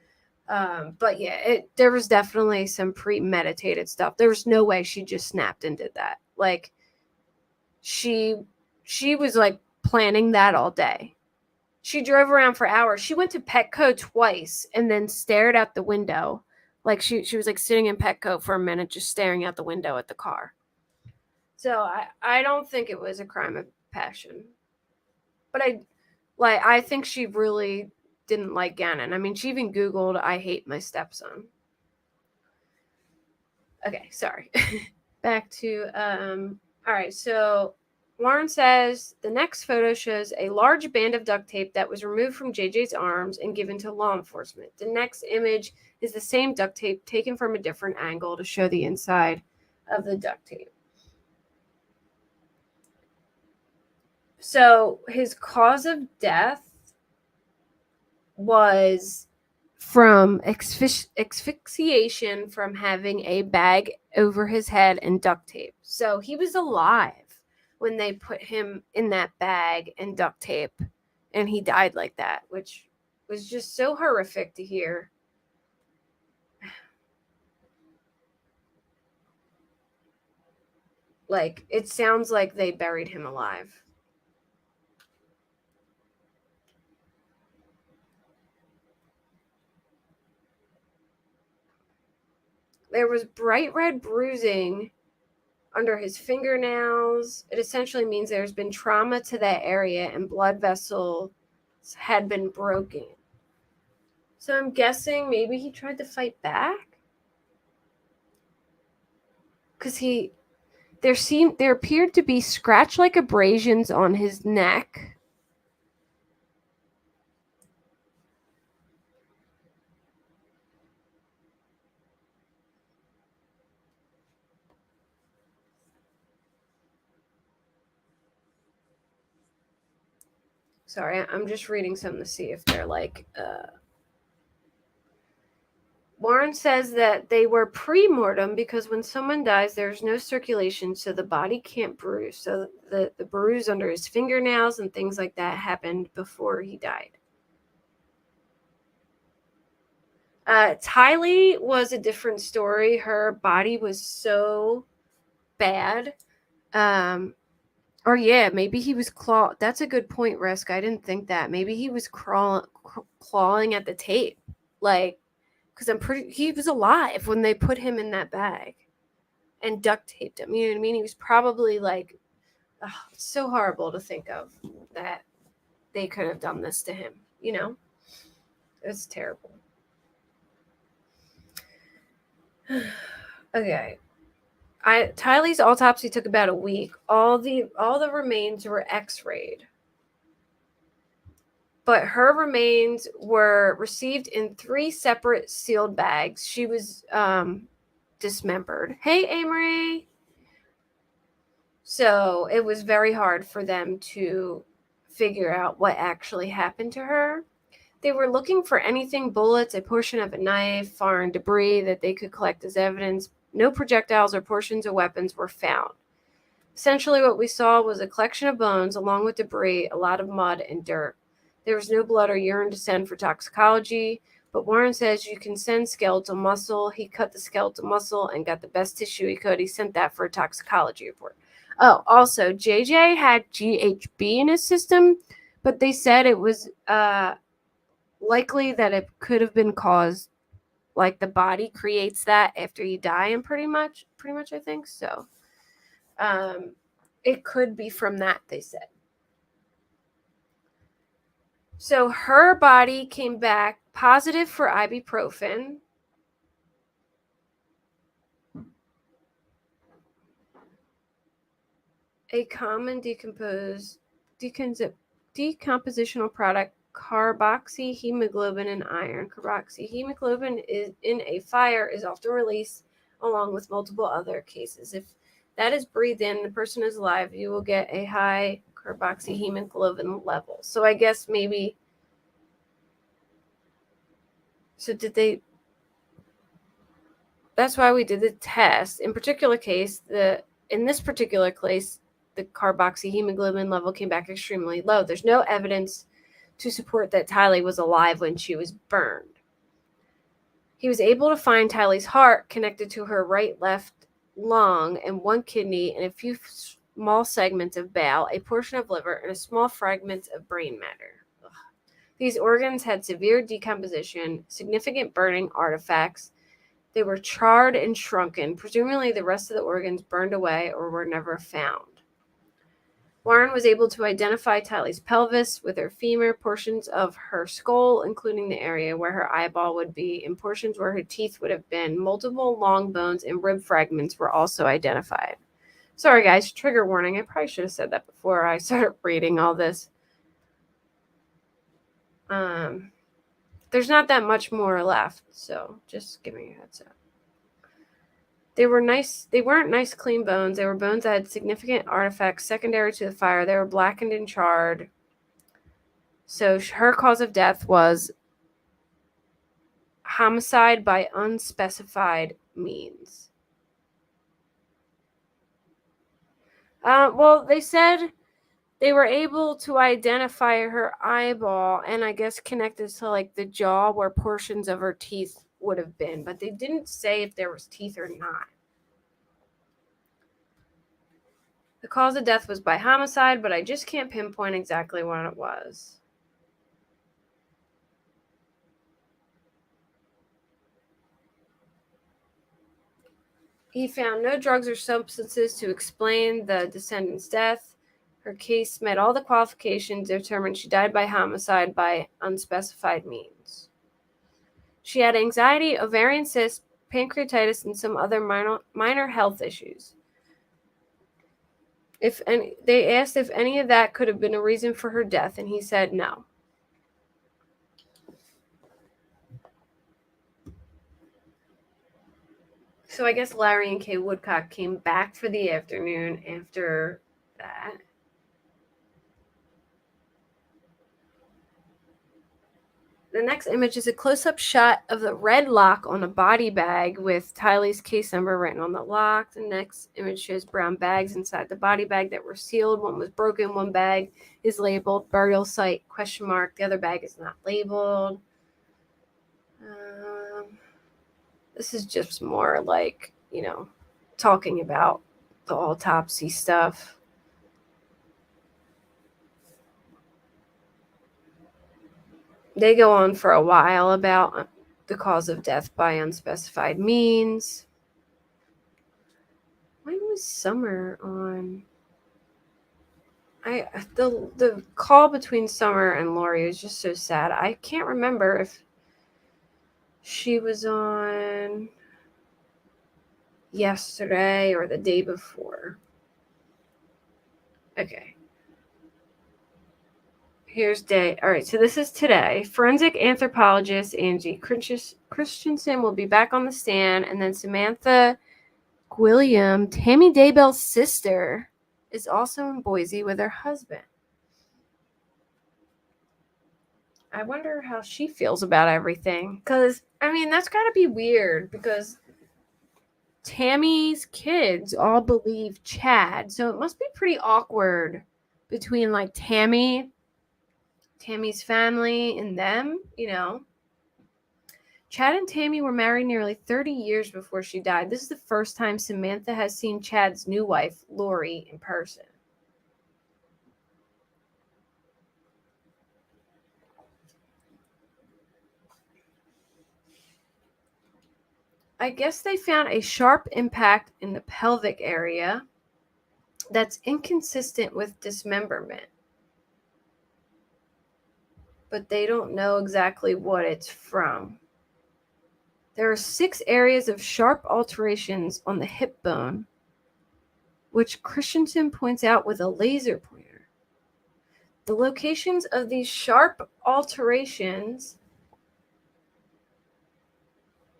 [SPEAKER 1] But yeah, there was definitely some premeditated stuff. There was no way she just snapped and did that. Like she was like planning that all day. She drove around for hours. She went to Petco twice and then stared out the window. Like she was like sitting in Petco for a minute just staring out the window at the car. So I don't think it was a crime of passion. But I think she really didn't like Gannon. I mean, she even Googled, "I hate my stepson." Okay, sorry. Back to, all right, so Warren says the next photo shows a large band of duct tape that was removed from JJ's arms and given to law enforcement. The next image is the same duct tape taken from a different angle to show the inside of the duct tape. So his cause of death was from asphyxiation from having a bag over his head and duct tape. So he was alive when they put him in that bag and duct tape, and he died like that, which was just so horrific to hear. Like, it sounds like they buried him alive. There was bright red bruising under his fingernails. It essentially means there's been trauma to that area and blood vessels had been broken. So I'm guessing maybe he tried to fight back? Because there appeared to be scratch-like abrasions on his neck. Sorry, I'm just reading some to see if they're like, Warren says that they were pre-mortem because when someone dies, there's no circulation, so the body can't bruise. So the bruise under his fingernails and things like that happened before he died. Tylee was a different story. Her body was so bad. Or yeah, maybe he was That's a good point, Risk. I didn't think that. Maybe he was clawing at the tape, like, because he was alive when they put him in that bag and duct taped him. You know what I mean? He was probably like, it's so horrible to think of that they could have done this to him. You know, it's terrible. Okay. Tylee's autopsy took about a week. All the remains were x-rayed. But her remains were received in 3 separate sealed bags. She was dismembered. Hey, Amory. So it was very hard for them to figure out what actually happened to her. They were looking for anything, bullets, a portion of a knife, foreign debris that they could collect as evidence. No projectiles or portions of weapons were found. Essentially, what we saw was a collection of bones along with debris, a lot of mud and dirt. There was no blood or urine to send for toxicology, but Warren says you can send skeletal muscle. He cut the skeletal muscle and got the best tissue he could. He sent that for a toxicology report. Oh, also, JJ had GHB in his system, but they said it was likely that it could have been caused, like the body creates that after you die, and pretty much I think so. It could be from that, they said. So her body came back positive for ibuprofen. A common decompositional product, carboxyhemoglobin and iron. Carboxyhemoglobin is in a fire is often released along with multiple other cases. If that is breathed in, the person is alive, you will get a high carboxyhemoglobin level. So I guess maybe, so did they, that's why we did the test. In this particular case, the carboxyhemoglobin level came back extremely low. There's no evidence to support that Tylee was alive when she was burned. He was able to find Tylee's heart connected to her right left lung and one kidney and a few small segments of bile, a portion of liver, and a small fragment of brain matter. Ugh. These organs had severe decomposition, significant burning artifacts. They were charred and shrunken. Presumably the rest of the organs burned away or were never found. Warren was able to identify Tylee's pelvis with her femur, portions of her skull, including the area where her eyeball would be, and portions where her teeth would have been. Multiple long bones and rib fragments were also identified. Sorry, guys, trigger warning. I probably should have said that before I started reading all this. There's not that much more left, so just giving you a heads up. They weren't nice, clean bones. They were bones that had significant artifacts secondary to the fire. They were blackened and charred. So her cause of death was homicide by unspecified means. Well, they said they were able to identify her eyeball and I guess connected to like the jaw where portions of her teeth would have been, but they didn't say if there was teeth or not. The cause of death was by homicide, but I just can't pinpoint exactly what it was. He found no drugs or substances to explain the descendant's death. Her case met all the qualifications, determined she died by homicide by unspecified means. She had anxiety, ovarian cysts, pancreatitis, and some other minor health issues. They asked if any of that could have been a reason for her death, and he said no. So I guess Larry and Kay Woodcock came back for the afternoon after that. The next image is a close-up shot of the red lock on a body bag with Tylee's case number written on the lock. The next image shows brown bags inside the body bag that were sealed. One was broken. One bag is labeled burial site ? The other bag is not labeled. This is just more like, talking about the autopsy stuff. They go on for a while about the cause of death by unspecified means. When was Summer on? The call between Summer and Lori was just so sad. I can't remember if she was on yesterday or the day before. Okay. Here's day. All right, so this is today. Forensic anthropologist Angie Christensen will be back on the stand, and then Samantha Gwilliam, Tammy Daybell's sister, is also in Boise with her husband. I wonder how she feels about everything, because, that's got to be weird, because Tammy's kids all believe Chad, so it must be pretty awkward between, like, Tammy's family and them, Chad and Tammy were married nearly 30 years before she died. This is the first time Samantha has seen Chad's new wife, Lori, in person. I guess they found a sharp impact in the pelvic area that's inconsistent with dismemberment. But they don't know exactly what it's from. There are 6 areas of sharp alterations on the hip bone, which Christensen points out with a laser pointer. The locations of these sharp alterations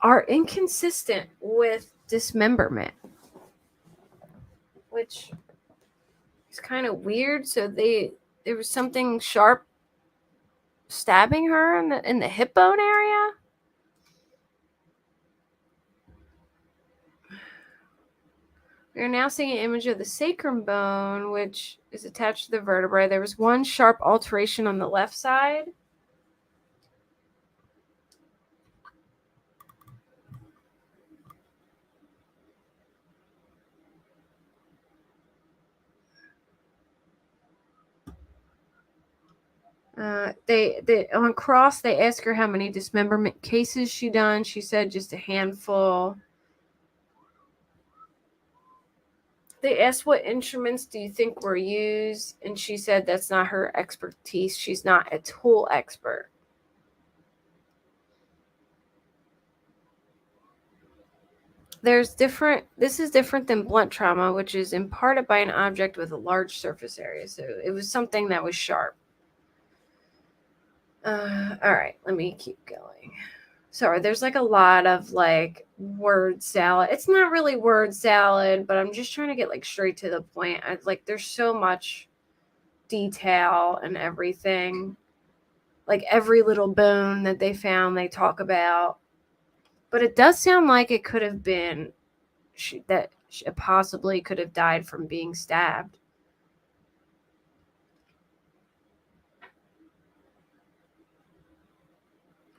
[SPEAKER 1] are inconsistent with dismemberment. which is kind of weird. So there was something sharp stabbing her in the hip bone area. We are now seeing an image of the sacrum bone, which is attached to the vertebrae. There was one sharp alteration on the left side. They on cross they asked her how many dismemberment cases she done. She said just a handful. They asked what instruments do you think were used, and she said that's not her expertise. She's not a tool expert. This is different than blunt trauma, which is imparted by an object with a large surface area. So it was something that was sharp. All right, let me keep going. Sorry, there's like a lot of like word salad. It's not really word salad, but I'm just trying to get like straight to the point. There's so much detail and everything. Like every little bone that they found, they talk about. But it does sound like it could have been that she possibly could have died from being stabbed.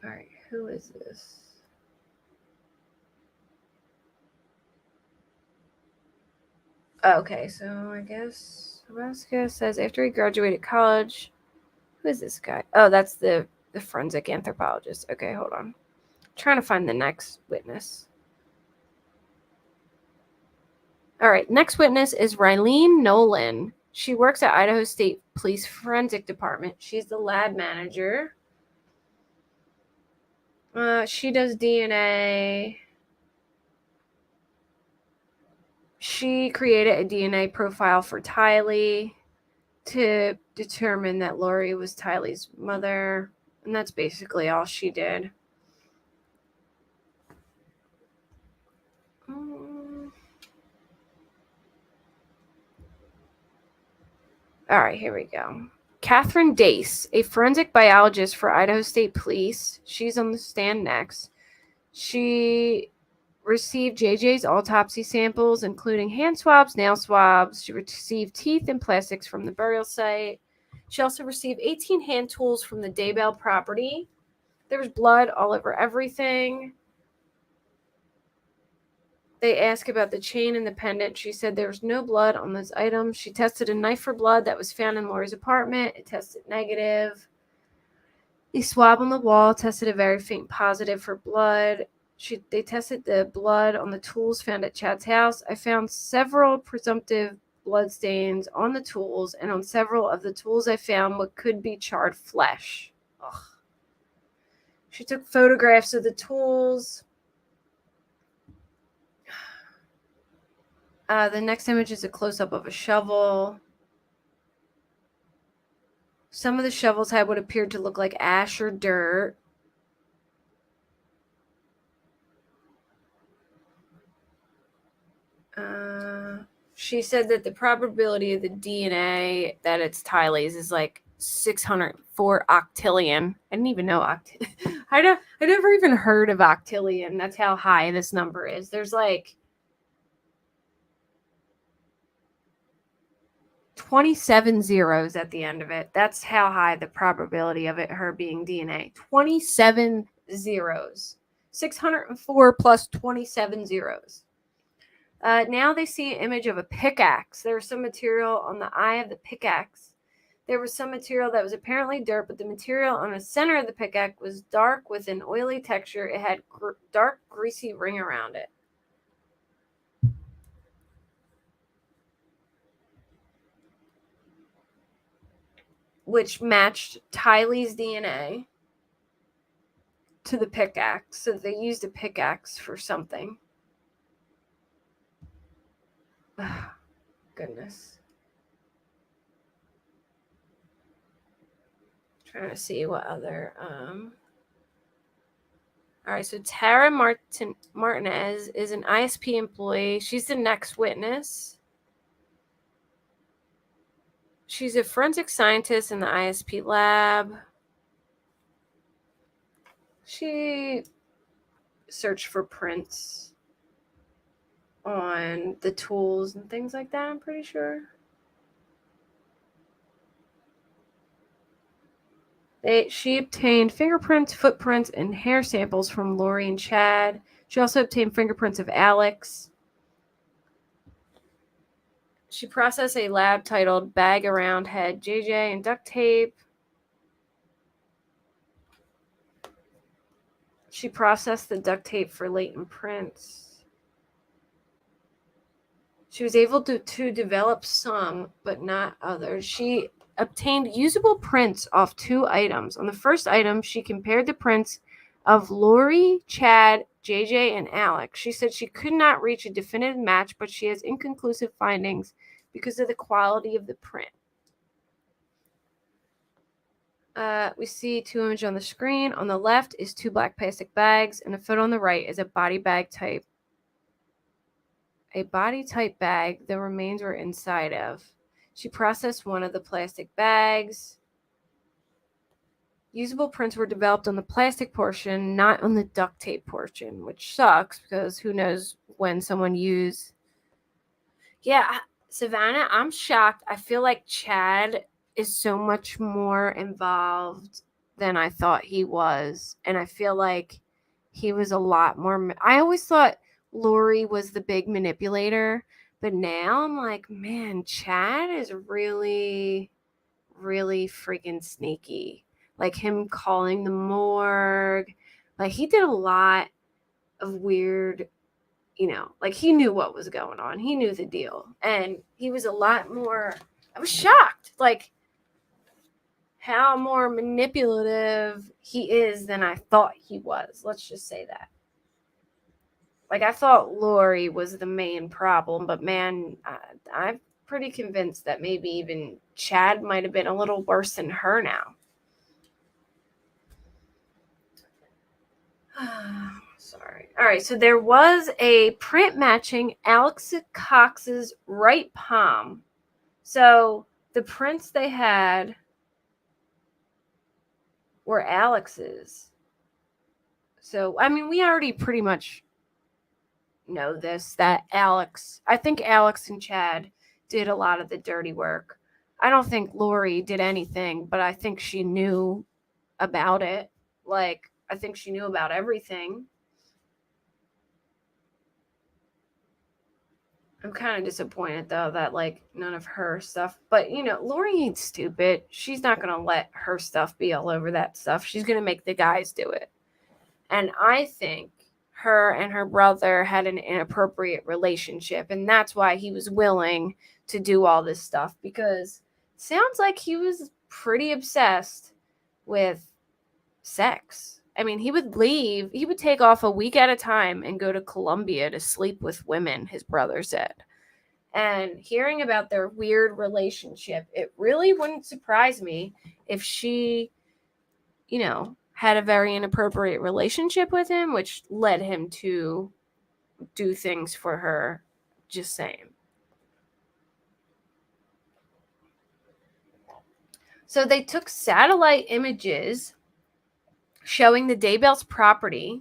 [SPEAKER 1] All right, who is this? Okay, so I guess Alaska says after he graduated college, who is this guy? Oh, that's the forensic anthropologist. Okay, hold on. I'm trying to find the next witness. All right, next witness is Rylene Nolan. She works at Idaho State Police Forensic Department. She's the lab manager. She does DNA. She created a DNA profile for Tylee to determine that Lori was Tylee's mother. And that's basically all she did. All right, here we go. Catherine Dace, a forensic biologist for Idaho State Police. She's on the stand next. She received JJ's autopsy samples, including hand swabs, nail swabs. She received teeth and plastics from the burial site. She also received 18 hand tools from the Daybell property. There was blood all over everything. They asked about the chain and the pendant. She said there was no blood on those items. She tested a knife for blood that was found in Lori's apartment. It tested negative. The swab on the wall tested a very faint positive for blood. They tested the blood on the tools found at Chad's house. I found several presumptive blood stains on the tools, and on several of the tools I found what could be charred flesh. Ugh. She took photographs of the tools. The next image is a close-up of a shovel. Some of the shovels had what appeared to look like ash or dirt. She said that the probability of the DNA that it's Tylee's is like 604 octillion. I didn't even know I never even heard of octillion. That's how high this number is. There's like 27 zeros at the end of it. That's how high the probability of her being DNA. 27 zeros. 604 plus 27 zeros. Now they see an image of a pickaxe. There was some material on the eye of the pickaxe. There was some material that was apparently dirt, but the material on the center of the pickaxe was dark with an oily texture. It had dark, greasy ring around it. Which matched Tylee's DNA to the pickaxe. So they used a pickaxe for something. Oh, goodness. Trying to see what other. All right, so Tara Martinez is an ISP employee. She's the next witness. She's a forensic scientist in the ISP lab. She searched for prints on the tools and things like that, I'm pretty sure. She obtained fingerprints, footprints, and hair samples from Lori and Chad. She also obtained fingerprints of Alex. She processed a lab titled Bag Around Head JJ and duct tape. She processed the duct tape for latent prints. She was able to develop some, but not others. She obtained usable prints off 2 items. On the first item, she compared the prints of Lori, Chad, JJ, and Alex. She said she could not reach a definitive match, but she has inconclusive findings because of the quality of the print. We see 2 images on the screen. On the left is 2 black plastic bags, and a photo on the right is a body bag type. A body type bag the remains were inside of. She processed one of the plastic bags. Usable prints were developed on the plastic portion, not on the duct tape portion, which sucks because who knows when someone used. Yeah, Savannah, I'm shocked. I feel like Chad is so much more involved than I thought he was. And I feel like he was a lot more. I always thought Lori was the big manipulator, but now I'm like, man, Chad is really, really freaking sneaky. Like him calling the morgue. Like he did a lot of weird, like he knew what was going on. He knew the deal. And he was a lot more, I was shocked. Like how more manipulative he is than I thought he was. Let's just say that. Like I thought Lori was the main problem, but man, I'm pretty convinced that maybe even Chad might have been a little worse than her now. Sorry. All right, so there was a print matching Alex Cox's right palm. So the prints they had were Alex's. So, I mean, we already pretty much know this, that I think Alex and Chad did a lot of the dirty work. I don't think Lori did anything, but I think she knew about it. Like, I think she knew about everything. I'm kind of disappointed, though, that, like, none of her stuff. But, Lori ain't stupid. She's not going to let her stuff be all over that stuff. She's going to make the guys do it. And I think her and her brother had an inappropriate relationship. And that's why he was willing to do all this stuff. Because it sounds like he was pretty obsessed with sex. I mean, he would leave. He would take off a week at a time and go to Colombia to sleep with women, his brother said. And hearing about their weird relationship, it really wouldn't surprise me if she, had a very inappropriate relationship with him, which led him to do things for her. Just saying. So they took satellite images showing the Daybell's property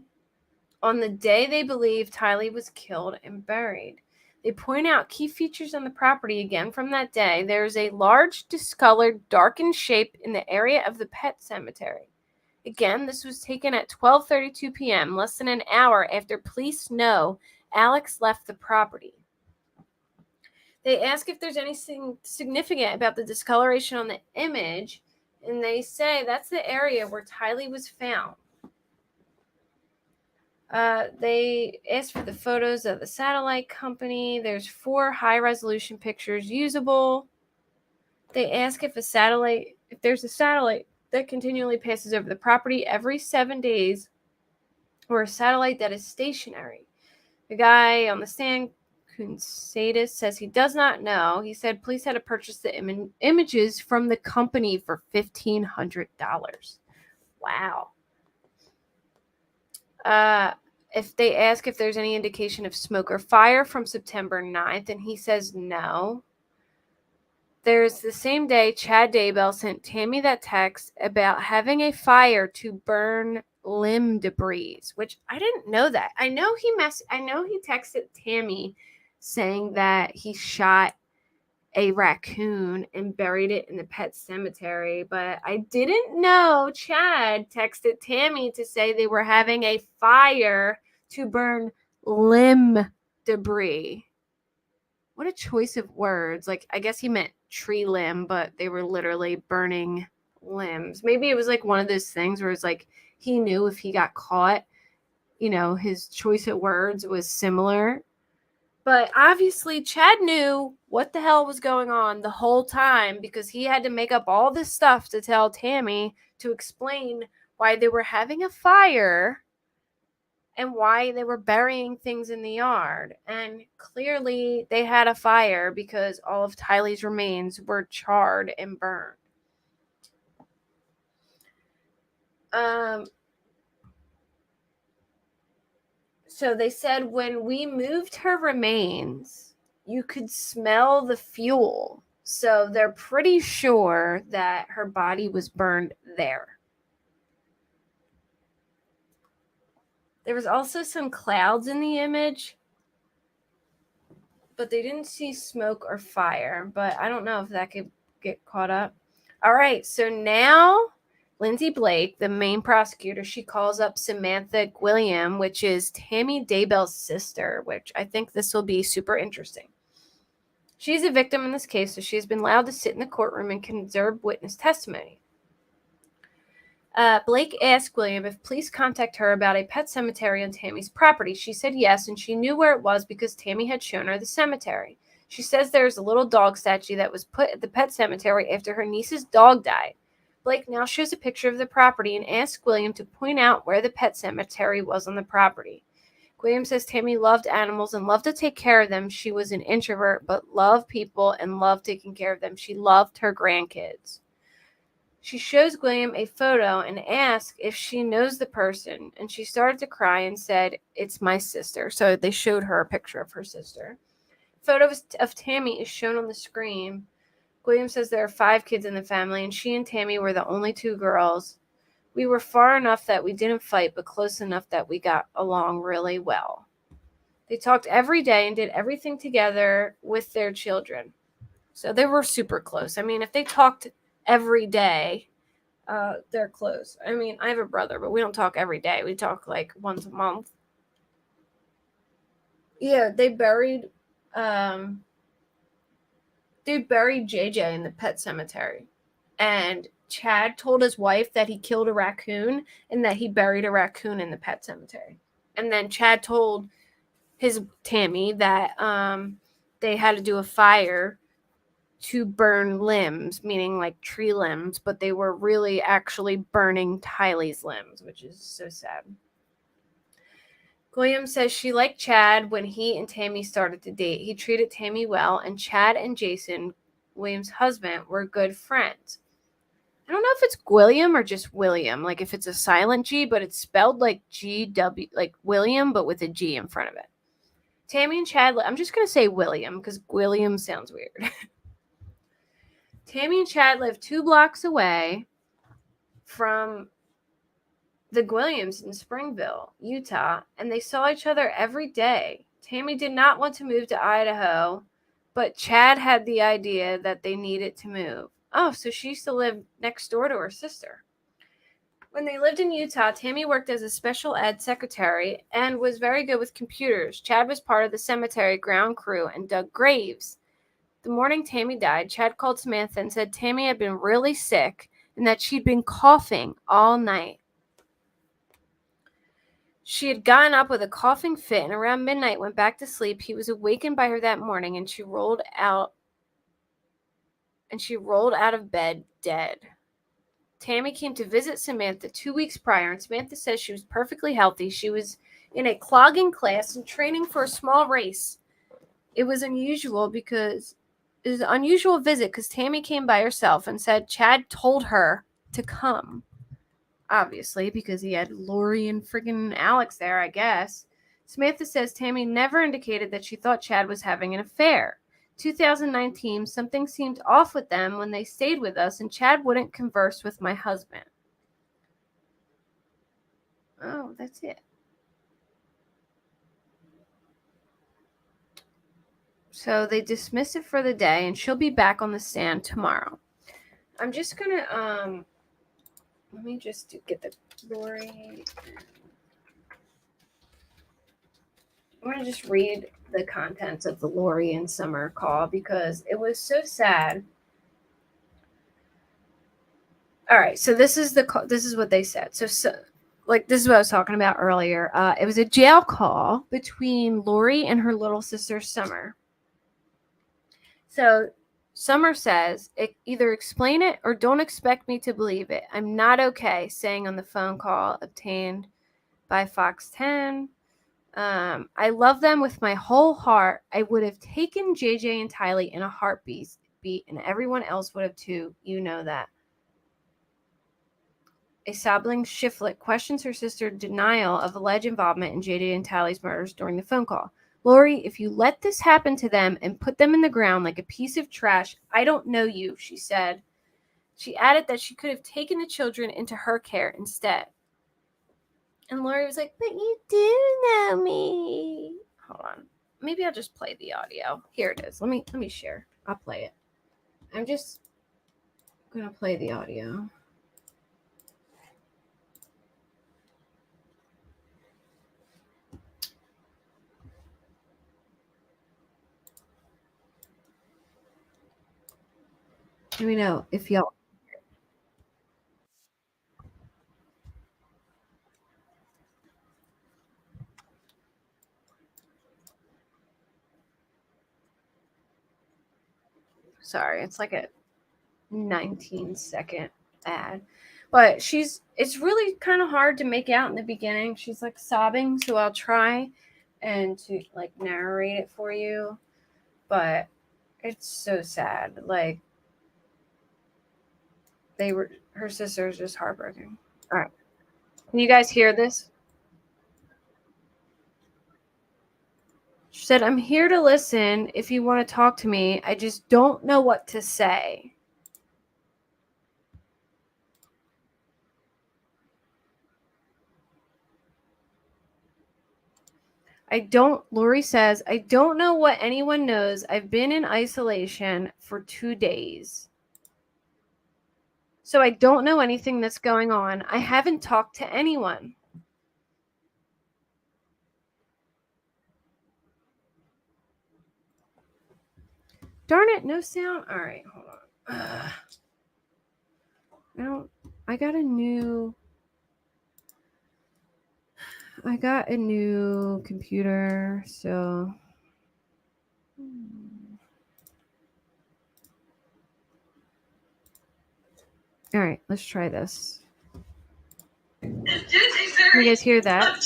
[SPEAKER 1] on the day they believe Tylee was killed and buried. They point out key features on the property again from that day. There is a large, discolored, darkened shape in the area of the pet cemetery. Again, this was taken at 12:32 p.m., less than an hour after police know Alex left the property. They ask if there's anything significant about the discoloration on the image, and they say that's the area where Tylee was found. They asked for the photos of the satellite company. There's 4 high-resolution pictures usable. They ask if there's a satellite that continually passes over the property every 7 days, or a satellite that is stationary. The guy on the stand, Kunsadis, says he does not know. He said police had to purchase the images from the company for $1,500. Wow. If they ask if there's any indication of smoke or fire from September 9th, and he says no. There's the same day Chad Daybell sent Tammy that text about having a fire to burn limb debris, which I didn't know that. I know he texted Tammy saying that he shot a raccoon and buried it in the pet cemetery, but I didn't know Chad texted Tammy to say they were having a fire to burn limb debris. What a choice of words. Like, I guess he meant tree limb, but they were literally burning limbs. Maybe it was like one of those things where it's like he knew if he got caught, his choice of words was similar. But obviously, Chad knew what the hell was going on the whole time because he had to make up all this stuff to tell Tammy to explain why they were having a fire and why they were burying things in the yard. And clearly, they had a fire because all of Tylee's remains were charred and burned. So they said when we moved her remains, you could smell the fuel. So they're pretty sure that her body was burned there. There was also some clouds in the image, but they didn't see smoke or fire. But I don't know if that could get caught up. All right, so now Lindsay Blake, the main prosecutor, she calls up Samantha Gwilliam, which is Tammy Daybell's sister, which I think this will be super interesting. She's a victim in this case, so she's been allowed to sit in the courtroom and can observe witness testimony. Blake asked Gwilliam if police contact her about a pet cemetery on Tammy's property. She said yes, and she knew where it was because Tammy had shown her the cemetery. She says there's a little dog statue that was put at the pet cemetery after her niece's dog died. Blake now shows a picture of the property and asks Gwilliam to point out where the pet cemetery was on the property. Gwilliam says Tammy loved animals and loved to take care of them. She was an introvert, but loved people and loved taking care of them. She loved her grandkids. She shows Gwilliam a photo and asks if she knows the person, and she started to cry and said, "It's my sister." So they showed her a picture of her sister. Photos of Tammy is shown on the screen. Gwilliam says there are 5 kids in the family, and she and Tammy were the only 2 girls. We were far enough that we didn't fight, but close enough that we got along really well. They talked every day and did everything together with their children. So they were super close. I mean, if they talked every day, they're close. I mean, I have a brother, but we don't talk every day. We talk like once a month. Yeah, they buried JJ in the pet cemetery. And Chad told his wife that he killed a raccoon and that he buried a raccoon in the pet cemetery. And then Chad told his Tammy that they had to do a fire to burn limbs, meaning like tree limbs, but they were really actually burning Tylee's limbs, which is so sad. Gwilliam says she liked Chad when he and Tammy started to date. He treated Tammy well, and Chad and Jason, William's husband, were good friends. I don't know if it's Gwilliam or just William, like if it's a silent G, but it's spelled like G-W, like William, but with a G in front of it. Tammy and Chad, I'm just going to say William because Gwilliam sounds weird. Tammy and Chad live 2 blocks away from the Gwilliams in Springville, Utah, and they saw each other every day. Tammy did not want to move to Idaho, but Chad had the idea that they needed to move. Oh, so she used to live next door to her sister. When they lived in Utah, Tammy worked as a special ed secretary and was very good with computers. Chad was part of the cemetery ground crew and dug graves. The morning Tammy died, Chad called Samantha and said Tammy had been really sick and that she'd been coughing all night. She had gotten up with a coughing fit and around midnight went back to sleep. He was awakened by her that morning and she rolled out of bed dead. Tammy came to visit Samantha 2 weeks prior, and Samantha says she was perfectly healthy. She was in a clogging class and training for a small race. It was an unusual visit because Tammy came by herself and said Chad told her to come. Obviously, because he had Lori and friggin' Alex there, I guess. Samantha says Tammy never indicated that she thought Chad was having an affair.
[SPEAKER 2] 2019, something seemed off with them when they stayed with us, and Chad wouldn't converse with my husband. Oh, that's it. So they dismiss it for the day, and she'll be back on the stand tomorrow. I'm just gonna let me just get the Lori. I'm gonna just read the contents of the Lori and Summer call because it was so sad. All right, so this is what they said. So like this is what I was talking about earlier. It was a jail call between Lori and her little sister Summer. So Summer says, either explain it or don't expect me to believe it. I'm not okay, saying on the phone call obtained by Fox 10. I love them with my whole heart. I would have taken JJ and Tylee in a heartbeat, and everyone else would have too. You know that. A sobbing Shiflett questions her sister's denial of alleged involvement in JJ and Tylee's murders during the phone call. Lori, if you let this happen to them and put them in the ground like a piece of trash, I don't know you, she said. She added that she could have taken the children into her care instead. And Lori was like, but you do know me. Hold on. Maybe I'll just play the audio. Here it is. Let me share. I'll play it. I'm just going to play the audio. Let me know if y'all. Sorry, it's like a 19-second ad. But it's really kind of hard to make out in the beginning. She's like sobbing, so I'll try and to like narrate it for you. But it's so sad. Like her sister is just heartbroken. All right. Can you guys hear this? She said, I'm here to listen if you want to talk to me. I just don't know what to say. Lori says, I don't know what anyone knows. I've been in isolation for 2 days. So I don't know anything that's going on. I haven't talked to anyone. Darn it, no sound. All right, hold on. I got a new computer, so all right, let's try this. Can you guys hear that?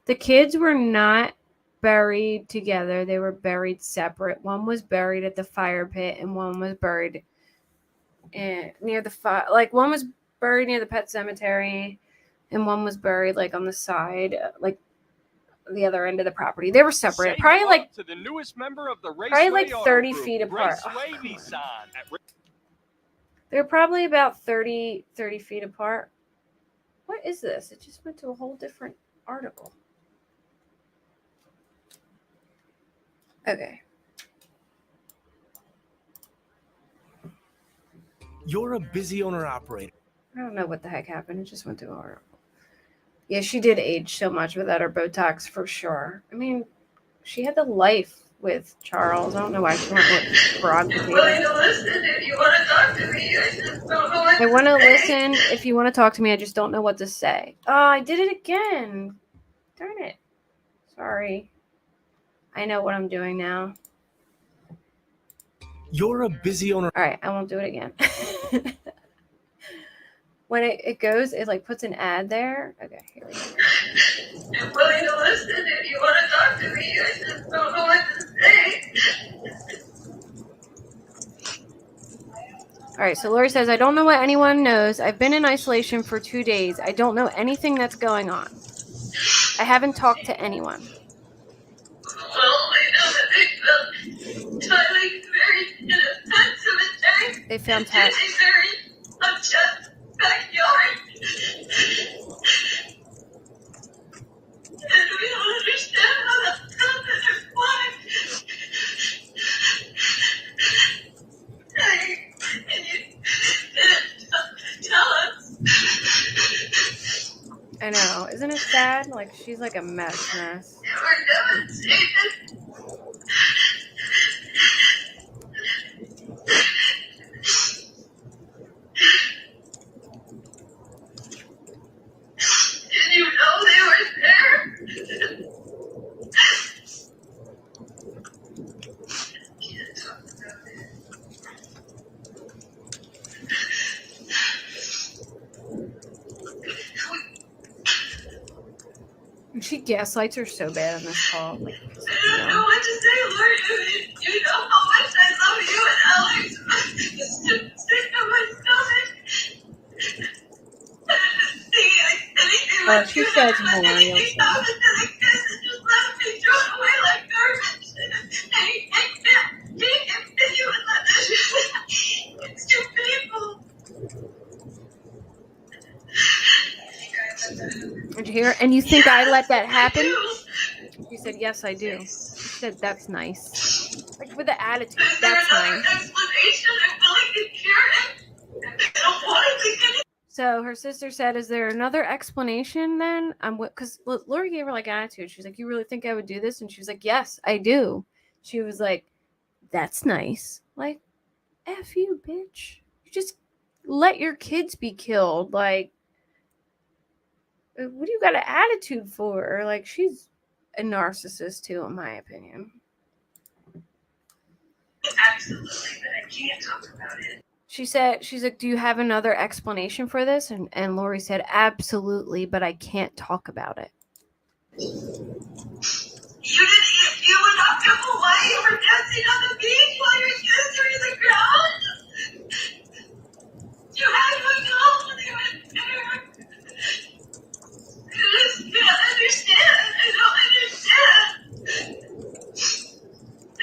[SPEAKER 2] The kids were not buried together. They were buried separate. One was buried at the fire pit and one was buried near the fire. Like one was buried near the pet cemetery and one was buried like on the side, like the other end of the property. They were separate. Probably like to the newest member of the Raceway like 30 feet apart. They're probably about 30 feet apart. What is this? It just went to a whole different article. Okay.
[SPEAKER 3] You're a busy owner-operator.
[SPEAKER 1] I don't know what the heck happened. It just went to an article. Yeah, she did age so much without her Botox for sure. I mean, she had the life with Charles. I don't know why she went with Frog Potato. I want to listen if you want to talk to me. I just don't know what to say. Oh, I did it again. Darn it. Sorry. I know what I'm doing now.
[SPEAKER 3] You're a busy owner.
[SPEAKER 1] All right, I won't do it again. When it goes, it like puts an ad there. Okay, here we go. I'm willing to listen if you want to talk to me. I just don't know what to say. All right, so Lori says, I don't know what anyone knows. I've been in isolation for 2 days. I don't know anything that's going on. I haven't talked to anyone. Well, I
[SPEAKER 4] Tyler's very inoffensive and very
[SPEAKER 2] They found
[SPEAKER 4] in a very unjust backyard. And we don't understand how that happened or why. And you didn't tell us.
[SPEAKER 2] I know. Isn't it sad? Like, she's like a mess.
[SPEAKER 4] We're devastated. Did you know they were there? Can't talk about it.
[SPEAKER 2] She gaslights her so bad on this call. Like,
[SPEAKER 4] I don't know what to say, Lord. You know how much I love you and Alex. It's just sick to my stomach.
[SPEAKER 2] Oh, she says more.
[SPEAKER 4] Anything happened to the kids and just let them be thrown away like garbage. And you would let this. It's too painful.
[SPEAKER 2] Did you hear? And you think I let that happen? She said, yes, I do. She said, that's nice. Like, with the attitude, that's nice.
[SPEAKER 4] Explanation. I'm willing to hear it. I don't want to think anything.
[SPEAKER 2] So her sister said, is there another explanation then? Because Lori gave her like attitude. She was like, you really think I would do this? And she was like, yes, I do. She was like, that's nice. Like, F you, bitch. You just let your kids be killed. Like, what do you got an attitude for? Like, she's a narcissist too, in my opinion.
[SPEAKER 4] Absolutely, but I can't talk about it.
[SPEAKER 2] She's like, do you have another explanation for this? And Lori said, absolutely, but I can't talk about it.
[SPEAKER 4] You would not go away. You were dancing on the beach while your kids were in the ground. You had to go when they went there. I just can't understand. I don't understand.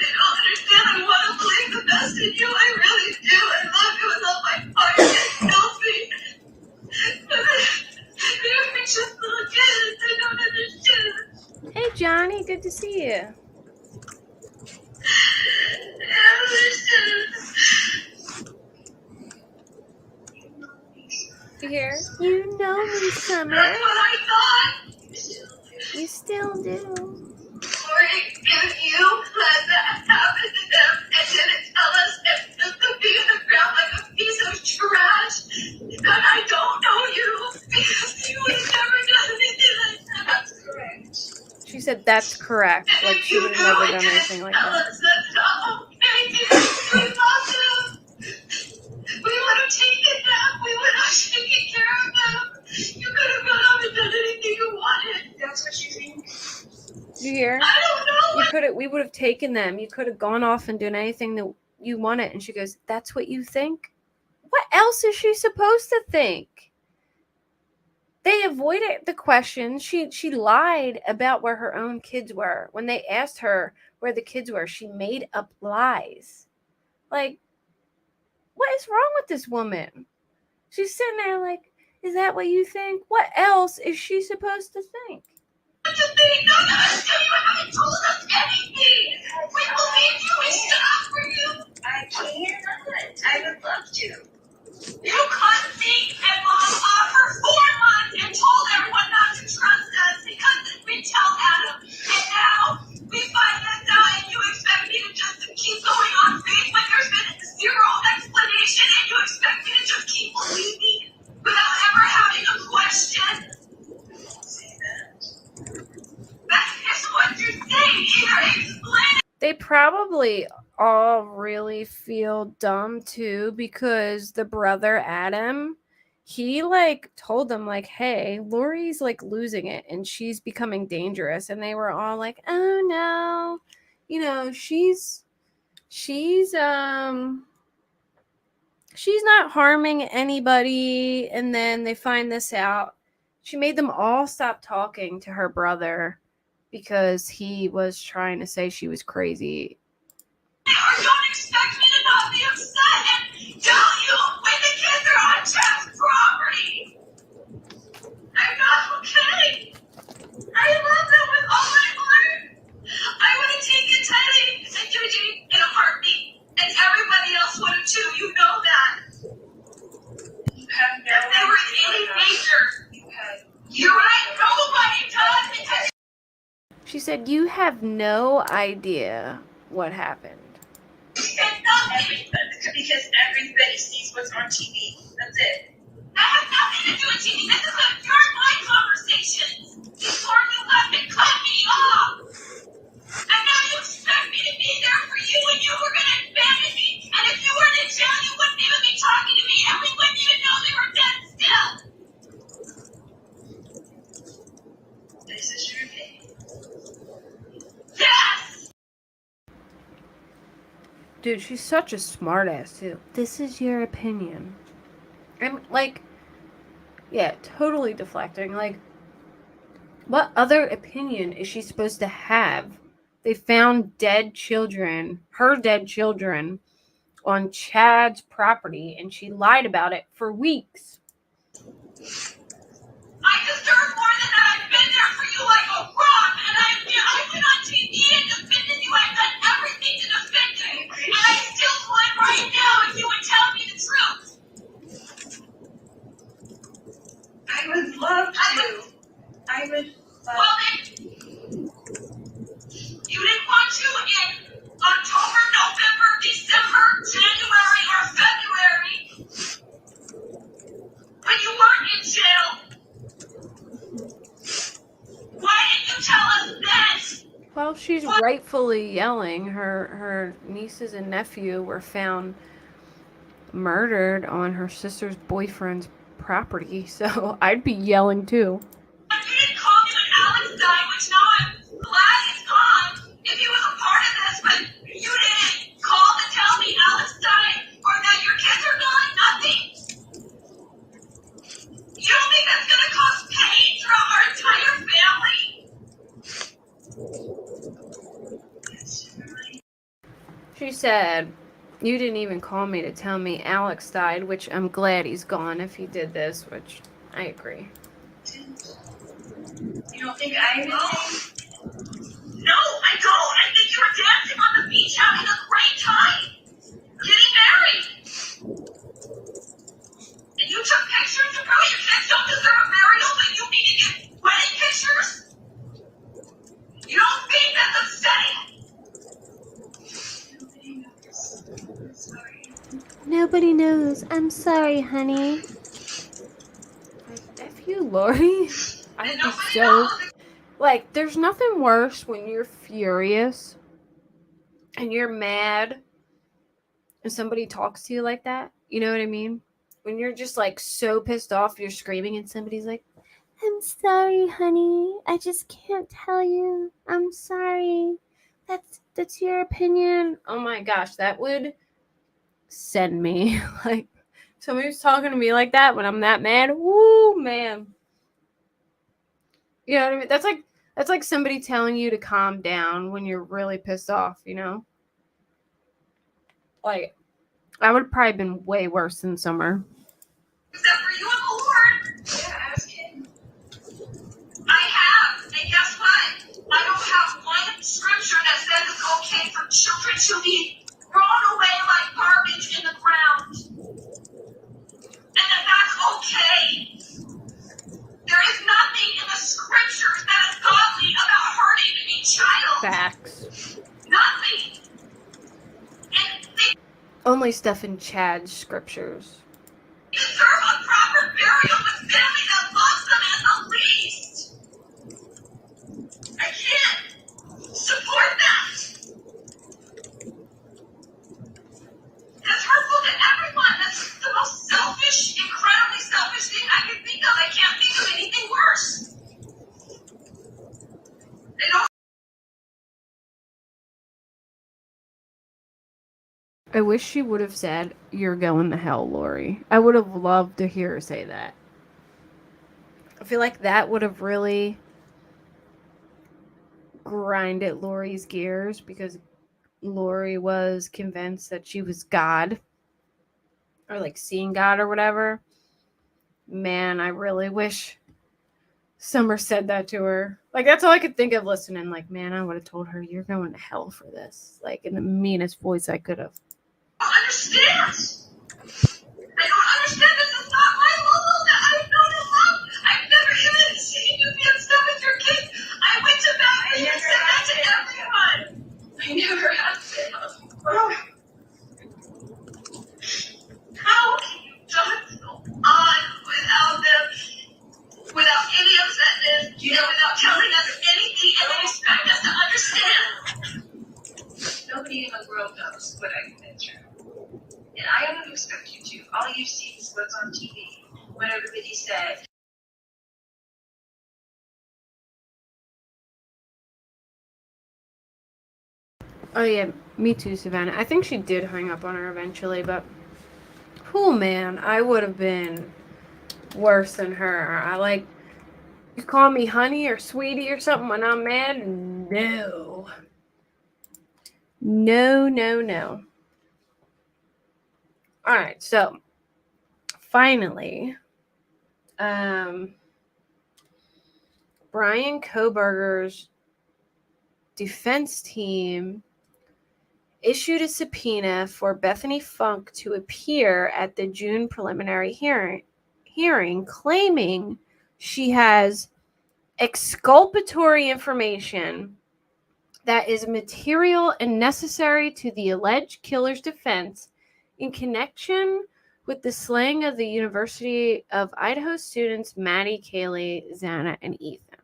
[SPEAKER 4] I don't understand. I want to believe the best in you. I really do. I love you with all my heart. It kills me. But you're just little kids. I don't understand.
[SPEAKER 2] Hey, Johnny, good to see you.
[SPEAKER 4] I don't understand.
[SPEAKER 2] You hear? You know me, Summer.
[SPEAKER 4] That's what I thought.
[SPEAKER 2] You still do.
[SPEAKER 4] Lori, if you let that happen to them and didn't tell us and took them being in the ground like a piece of trash, then I don't know you because you would have never done anything like that. That's correct.
[SPEAKER 2] She said that's correct.
[SPEAKER 4] And
[SPEAKER 2] Like,
[SPEAKER 4] if
[SPEAKER 2] she
[SPEAKER 4] you
[SPEAKER 2] would have
[SPEAKER 4] knew
[SPEAKER 2] never
[SPEAKER 4] and
[SPEAKER 2] done
[SPEAKER 4] didn't
[SPEAKER 2] anything like
[SPEAKER 4] tell
[SPEAKER 2] that.
[SPEAKER 4] us, that's not okay. We loved them. We would have taken them. We would have taken care of them. You could have gone off and done anything you wanted. That's what you think?
[SPEAKER 2] You hear?
[SPEAKER 4] I don't know.
[SPEAKER 2] We would have taken them. You could have gone off and done anything that you wanted. And she goes, that's what you think? What else is she supposed to think? They avoided the question. She lied about where her own kids were. When they asked her where the kids were, she made up lies. Like, what is wrong with this woman? She's sitting there like, is that what you think? What else is she supposed to think?
[SPEAKER 4] You haven't told us anything. We believe you. We stood up for you. I can't. I would love to. You cut me and Mom off for 4 months and told everyone not to trust us because we tell Adam. And now we find this out and you expect me to just keep going on faith when there's been zero explanation and you expect me to just keep believing without ever having a question. Say that. That's what you're saying. Either explain.
[SPEAKER 2] They probably all really feel dumb too, because the brother Adam, he like told them like, hey, Lori's like losing it and she's becoming dangerous. And they were all like, oh no, you know, she's not harming anybody. And then they find this out. She made them all stop talking to her brother because he was trying to say she was crazy.
[SPEAKER 4] Or don't expect me to not be upset and tell you when the kids are on Chad's property. I'm not okay. I love them with all my heart. I would have taken Tyler and Eugene in a heartbeat, and everybody else would have too. You know that. You have no if they were any danger. You're right. Nobody does because.
[SPEAKER 2] She said, "You have no idea what happened."
[SPEAKER 4] And nothing because everybody sees what's on TV. That's it. That has nothing to do with TV. This is your and my conversations. Before you left and cut me off. And now you expect me to be there for you when you were going to abandon me. And if you were in jail, you wouldn't even be talking to me. And we wouldn't even know they were dead still. This is your opinion. Yes!
[SPEAKER 2] Dude, she's such a smartass too. This is your opinion. I'm like, yeah, totally deflecting. Like, what other opinion is she supposed to have? They found dead children, her dead children, on Chad's property, and she lied about it for weeks.
[SPEAKER 4] I deserve more than that. I've been there for you like a rock, and I've been on TV and defended you. I've done everything to defend you, and I still would right now if you would tell me the truth. I would love to. Well, then, you didn't want to in October, November, December, January, or February, when you weren't in jail. Why didn't you tell us then?
[SPEAKER 2] Well, she's rightfully yelling. Her nieces and nephew were found murdered on her sister's boyfriend's property, so I'd be yelling too.
[SPEAKER 4] You didn't call me when Alex died, which now I'm glad he's gone, if he was a part of this, but you didn't call to tell me Alex died or that your kids are gone. Nothing. You don't think that's going to cause pain throughout our entire family?
[SPEAKER 2] She said, "You didn't even call me to tell me Alex died," which I'm glad he's gone if he did this, which I agree.
[SPEAKER 4] You don't think I know? No, I don't. I think you were dancing on the beach having a great time. Getting married. And you took pictures of how your kids don't deserve a burial, but you need to get wedding pictures? You don't think that's upsetting? Sorry.
[SPEAKER 2] Nobody knows. I'm sorry, honey. F you, Lori. I would be so... Like, there's nothing worse when you're furious and you're mad and somebody talks to you like that. You know what I mean? When you're just, like, so pissed off, you're screaming and somebody's like, "I'm sorry, honey. I just can't tell you. I'm sorry. That's your opinion." Oh my gosh, that would send me. Like, somebody's talking to me like that when I'm that mad. Woo, man. You know what I mean? That's like somebody telling you to calm down when you're really pissed off, you know? Like, I would have probably been way worse than Summer.
[SPEAKER 4] Except for you and the Lord. Yeah, ask him. I have. And guess what? I don't have one scripture that says it's okay for children to be thrown away like garbage in the ground. And that's okay. There is nothing in the scriptures that is godly about hurting a child.
[SPEAKER 2] Facts.
[SPEAKER 4] Nothing. And they
[SPEAKER 2] Only stuff in Chad's scriptures.
[SPEAKER 4] deserve a proper burial with family that loves them at the least. I can't support that. That's hurtful to everyone. That's the most selfish, incredibly selfish thing I can think of. I can't think of anything worse. They don't.
[SPEAKER 2] I wish she would have said, "You're going to hell, Lori." I would have loved to hear her say that. I feel like that would have really grinded Lori's gears because, Lori was convinced that she was God, or like seeing God or whatever. Man, I really wish Summer said that to her. Like, that's all I could think of listening. Like, man, I would have told her, you're going to hell for this. Like, in the meanest voice I could have.
[SPEAKER 4] Understand? I don't understand. This is not my Vallow that I've known and loved. I've never even seen you get stuff with your kids. I went to Vallow and you said that to everyone. I never have been. How can you just go on without them, without any upsetness, without telling us anything and then expect us to understand? Nobody in the world knows what I've been through. And I don't expect you to. All you see is what's on TV, what everybody said.
[SPEAKER 2] Oh, yeah, me too, Savannah. I think she did hang up on her eventually, but, oh, man, I would have been worse than her. You call me honey or sweetie or something when I'm mad? No. No, no, no. All right, so finally, Brian Kohberger's defense team issued a subpoena for Bethany Funk to appear at the June preliminary hearing, claiming she has exculpatory information that is material and necessary to the alleged killer's defense in connection with the slaying of the University of Idaho students Maddie, Kaylee, Xana, and Ethan.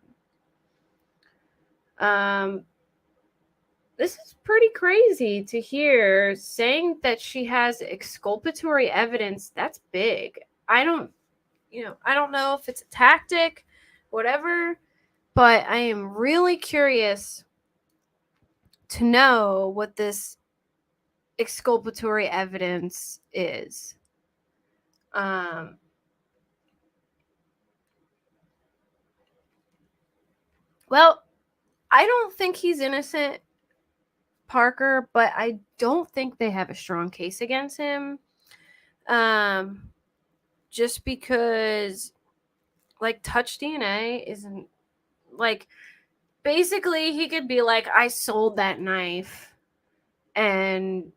[SPEAKER 2] This is pretty crazy to hear, saying that she has exculpatory evidence. That's big. I don't know if it's a tactic, whatever, but I am really curious to know what this exculpatory evidence is. Well, I don't think he's innocent, Parker, but I don't think they have a strong case against him. Just because, like, touch DNA isn't, like, basically he could be like, I sold that knife and,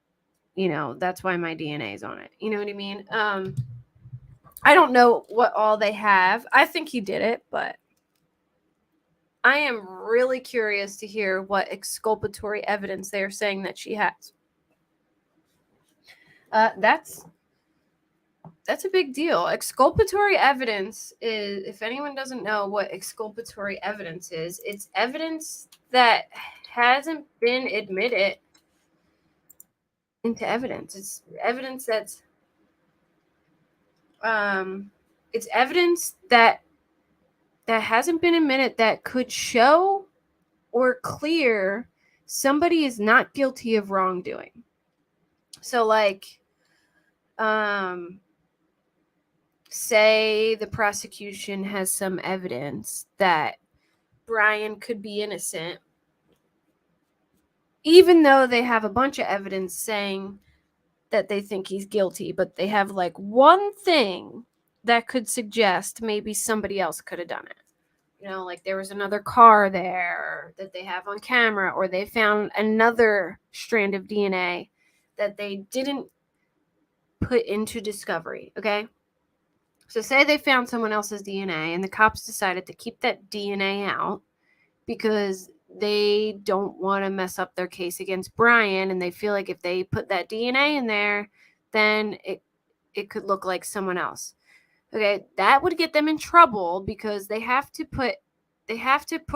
[SPEAKER 2] that's why my DNA is on it. You know what I mean? I don't know what all they have. I think he did it, but I am really curious to hear what exculpatory evidence they are saying that she has. That's a big deal. Exculpatory evidence is, if anyone doesn't know what exculpatory evidence is, it's evidence that hasn't been admitted into evidence. It's evidence that's it's evidence that hasn't been admitted that could show or clear somebody is not guilty of wrongdoing. So, like, say the prosecution has some evidence that Brian could be innocent, even though they have a bunch of evidence saying that they think he's guilty, but they have like one thing that could suggest maybe somebody else could have done it. Like there was another car there that they have on camera, or they found another strand of DNA that they didn't put into discovery, okay? So say they found someone else's DNA and the cops decided to keep that DNA out because they don't want to mess up their case against Brian, and they feel like if they put that DNA in there, then it could look like someone else. Okay, that would get them in trouble because they have to put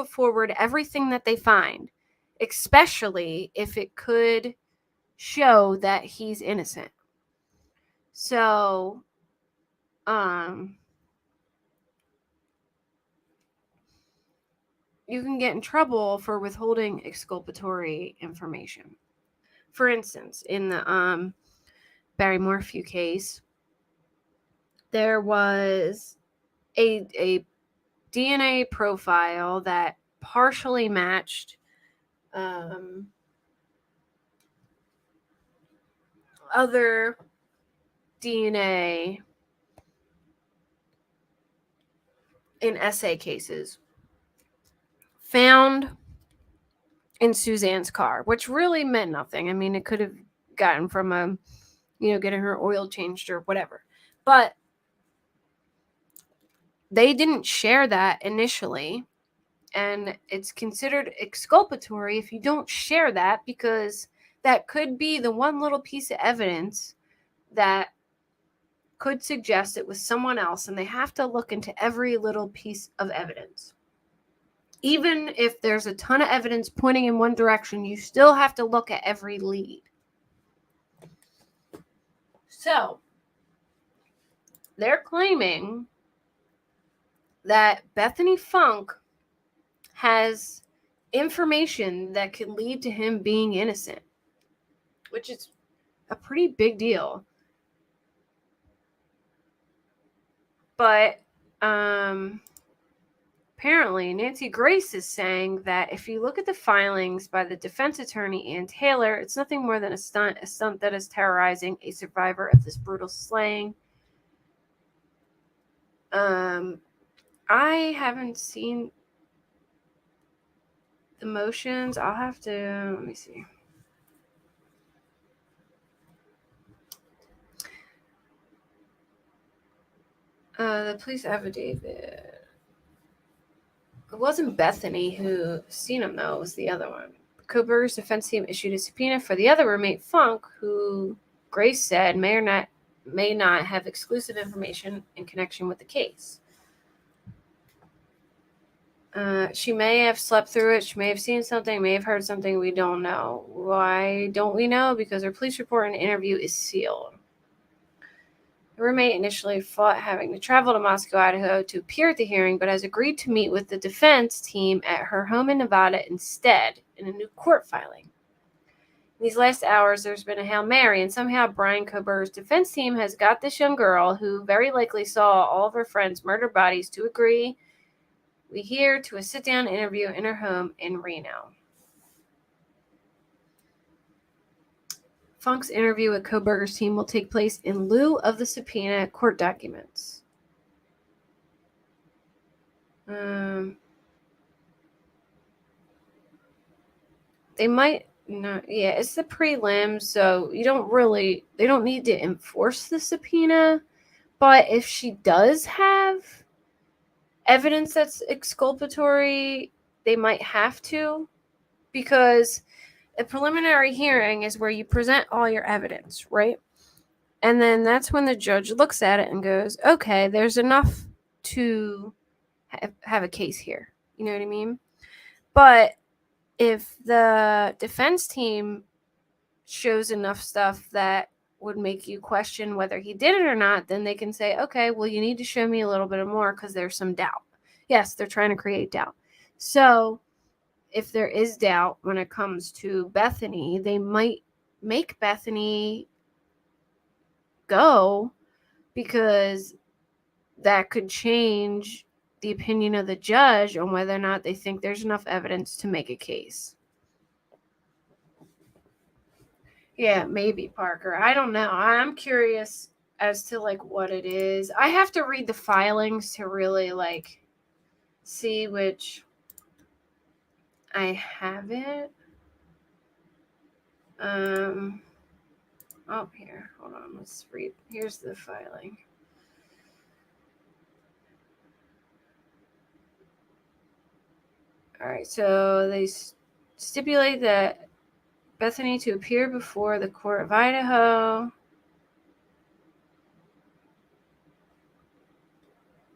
[SPEAKER 2] forward everything that they find, especially if it could show that he's innocent. So, you can get in trouble for withholding exculpatory information. For instance, in the Barry Morphew case, there was a DNA profile that partially matched other DNA in essay cases found in Suzanne's car, which really meant nothing. I mean, it could have gotten from getting her oil changed or whatever. But they didn't share that initially. And it's considered exculpatory if you don't share that, because that could be the one little piece of evidence that could suggest it was someone else. And they have to look into every little piece of evidence. Even if there's a ton of evidence pointing in one direction, you still have to look at every lead. So, they're claiming that Bethany Funk has information that could lead to him being innocent, which is a pretty big deal. But, apparently, Nancy Grace is saying that if you look at the filings by the defense attorney Ann Taylor, it's nothing more than a stunt that is terrorizing a survivor of this brutal slaying. I haven't seen the motions. I'll have to, let me see. The police affidavit. It wasn't Bethany who seen him, though. It was the other one. Kohberger's defense team issued a subpoena for the other roommate, Funk, who Grace said may not have exclusive information in connection with the case. She may have slept through it. She may have seen something, may have heard something. We don't know. Why don't we know? Because her police report and interview is sealed. The roommate initially fought having to travel to Moscow, Idaho to appear at the hearing, but has agreed to meet with the defense team at her home in Nevada instead in a new court filing. In these last hours, there's been a Hail Mary, and somehow Brian Kohberger's defense team has got this young girl, who very likely saw all of her friends' murdered bodies, to agree we hear to a sit-down interview in her home in Reno. Funk's interview with Kohberger's team will take place in lieu of the subpoena court documents. They might not. Yeah, it's the prelims, so they don't need to enforce the subpoena. But if she does have evidence that's exculpatory, they might have to, because a preliminary hearing is where you present all your evidence, right? And then that's when the judge looks at it and goes, okay, there's enough to have a case here. You know what I mean? But if the defense team shows enough stuff that would make you question whether he did it or not, then they can say, okay, well, you need to show me a little bit more because there's some doubt. Yes, they're trying to create doubt. So if there is doubt when it comes to Bethany, they might make Bethany go, because that could change the opinion of the judge on whether or not they think there's enough evidence to make a case. Yeah, maybe, Parker. I don't know. I'm curious as to what it is. I have to read the filings to really see which I haven't. Oh, here. Hold on. Let's read. Here's the filing. All right. So they stipulate that Bethany to appear before the court of Idaho.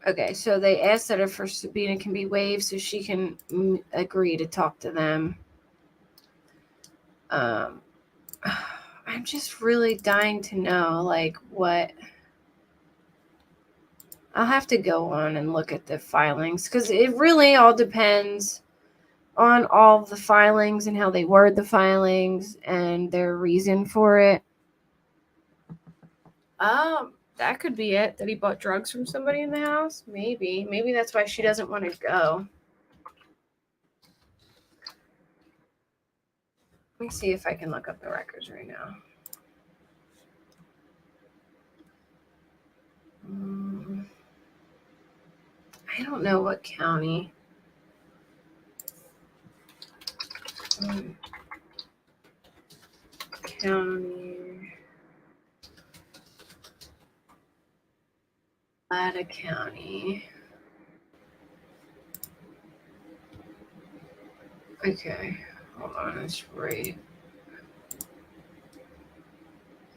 [SPEAKER 2] Okay, so they asked that her first subpoena can be waived so she can agree to talk to them. I'm just really dying to know, what. I'll have to go on and look at the filings, because it really all depends on all the filings and how they word the filings and their reason for it. That could be it, that he bought drugs from somebody in the house. Maybe that's why she doesn't want to go. Let me see if I can look up the records right now.
[SPEAKER 1] I don't know what county. County. Nevada County. Okay, hold on, it's right.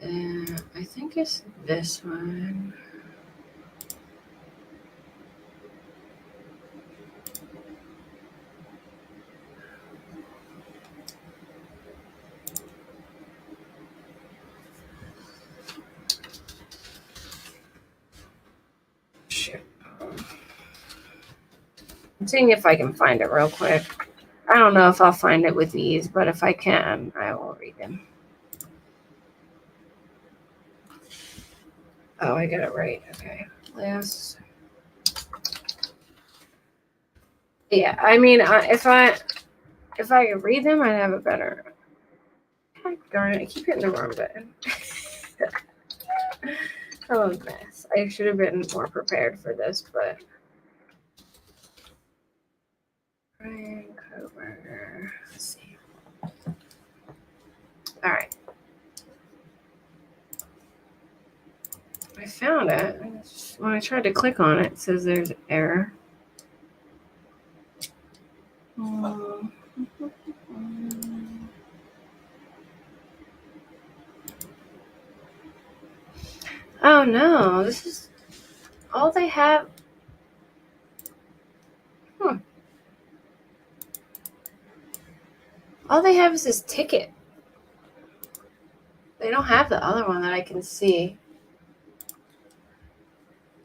[SPEAKER 1] I think it's this one. Shit. I'm seeing if I can find it real quick. I don't know if I'll find it with ease, but if I can, I will read them. Oh, I got it right. Okay. Last. Yeah, I mean, if I could read them, I'd have a better. God darn it! I keep hitting the wrong button. Oh, a mess. I should have been more prepared for this, but. Brian Kohberger. Let's see. All right. I found it. When I tried to click on it, it says there's error. Oh no, this is all they have. All they have is this ticket. They don't have the other one that I can see.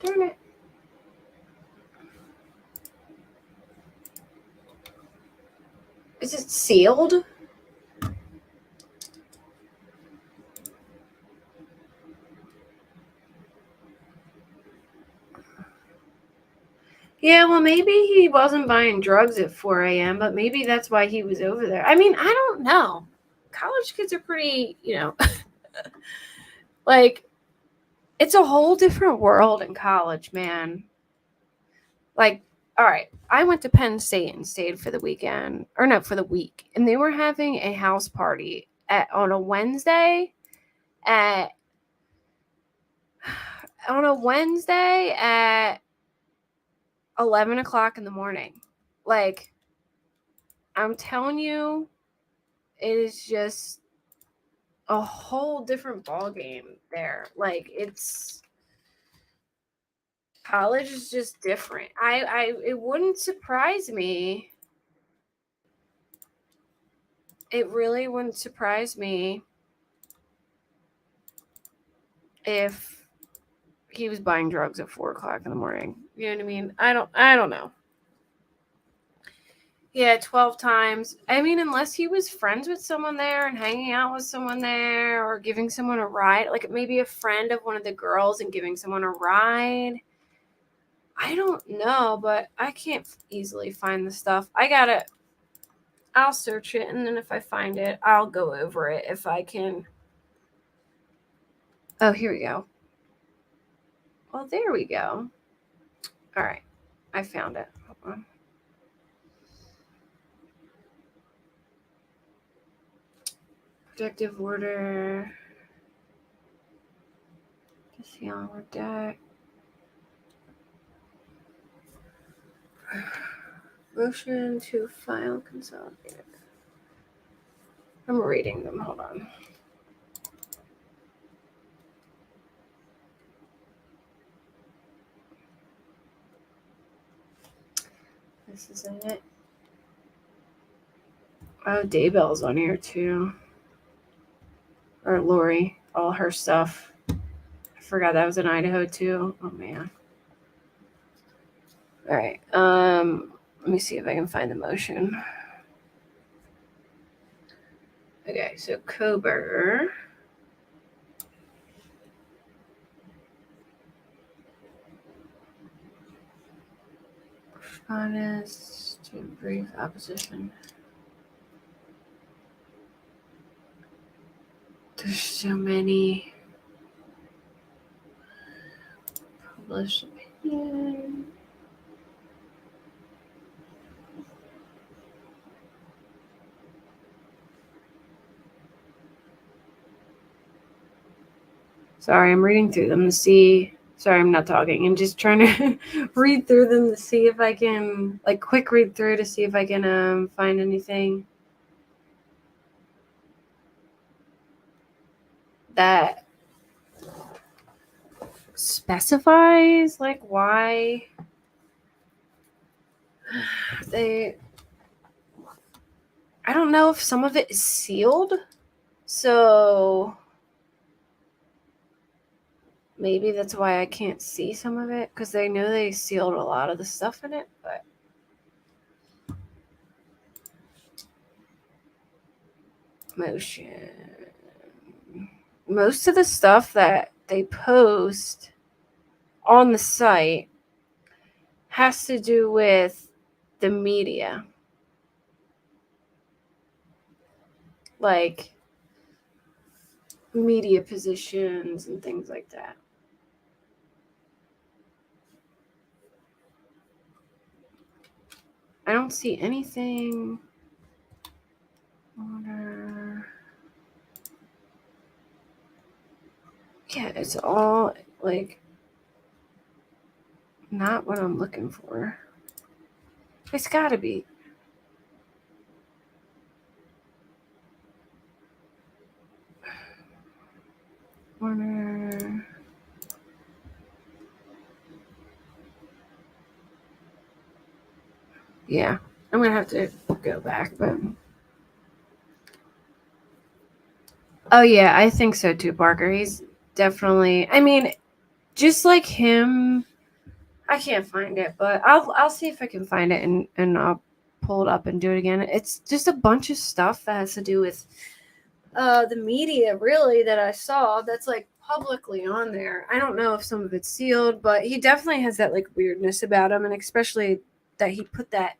[SPEAKER 1] Darn it. Is it sealed? Yeah, well, maybe he wasn't buying drugs at 4 a.m., but maybe that's why he was over there. I mean, I don't know. College kids are pretty, like, it's a whole different world in college, man. Like, all right, I went to Penn State and stayed for the weekend, or no, for the week, and they were having a house party on a Wednesday at 11 o'clock in the morning. Like, I'm telling you, it is just a whole different ballgame there. Like, college is just different. It wouldn't surprise me. It really wouldn't surprise me if he was buying drugs at 4 o'clock in the morning. You know what I mean? I don't know. Yeah, 12 times. I mean, unless he was friends with someone there and hanging out with someone there or giving someone a ride, like maybe a friend of one of the girls and giving someone a ride. I don't know, but I can't easily find the stuff. I'll search it, and then if I find it, I'll go over it if I can. Oh, here we go. Well, there we go. All right. I found it. Hold on. Protective order. See on our deck. Motion to file consolidated. I'm reading them. Hold on. This isn't it. Oh, Daybell's on here too. Or Lori. All her stuff. I forgot that was in Idaho too. Oh man. All right. Let me see if I can find the motion. Okay, so Kohberger. Honest to brief opposition. There's so many. Published opinion. Sorry, I'm reading through them to see. Sorry, I'm not talking. I'm just trying to read through them to see if I can, like, quick read through to see if I can find anything that specifies, like, why they. I don't know if some of it is sealed, so maybe that's why I can't see some of it, because they know they sealed a lot of the stuff in it, but motion. Most of the stuff that they post on the site has to do with the media. Like media positions and things like that. I don't see anything. Order. Yeah, it's all like not what I'm looking for. It's gotta be. Order. Yeah, I'm gonna have to go back, but oh yeah, I think so too, Parker. He's definitely. I mean, just like him. I can't find it, but I'll see if I can find it and I'll pull it up and do it again. It's just a bunch of stuff that has to do with the media, really, that I saw that's like publicly on there. I don't know if some of it's sealed, but he definitely has that like weirdness about him, and especially that he put that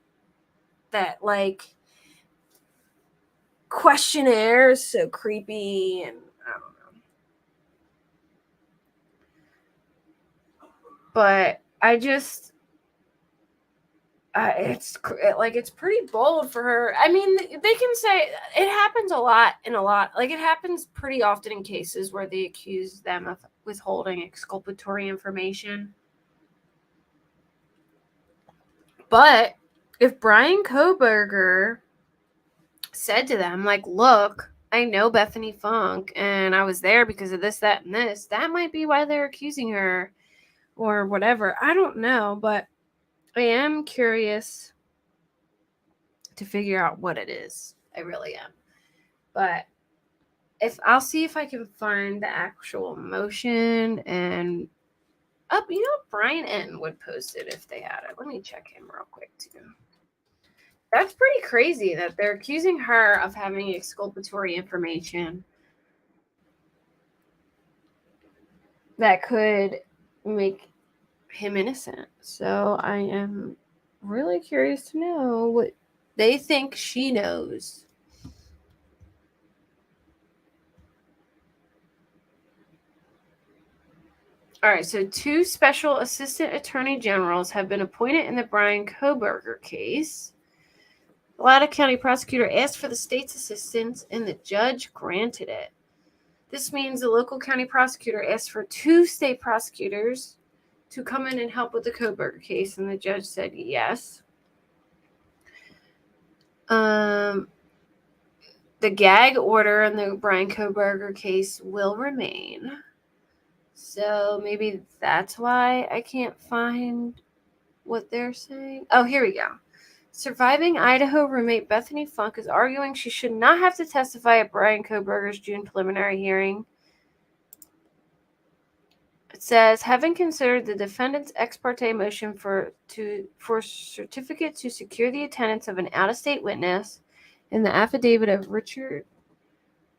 [SPEAKER 1] like questionnaire is so creepy, and I don't know. But I just it's pretty bold for her. I mean, they can say it happens a lot. Like it happens pretty often in cases where they accuse them of withholding exculpatory information. But if Brian Kohberger said to them, like, look, I know Bethany Funk and I was there because of this, that, and this, that might be why they're accusing her or whatever. I don't know, but I am curious to figure out what it is. I really am. But I'll see if I can find the actual motion and up, Brian N would post it if they had it. Let me check him real quick too. That's pretty crazy that they're accusing her of having exculpatory information that could make him innocent. So I am really curious to know what they think she knows. All right, so 2 special assistant attorney generals have been appointed in the Brian Kohberger case. The Loudoun County prosecutor asked for the state's assistance, and the judge granted it. This means the local county prosecutor asked for 2 state prosecutors to come in and help with the Kohberger case, and the judge said yes. The gag order in the Brian Kohberger case will remain. So maybe that's why I can't find what they're saying. Oh, here we go. Surviving Idaho roommate Bethany Funk is arguing she should not have to testify at Brian Kohberger's June preliminary hearing. It says, having considered the defendant's ex parte motion for certificate to secure the attendance of an out-of-state witness and the affidavit of Richard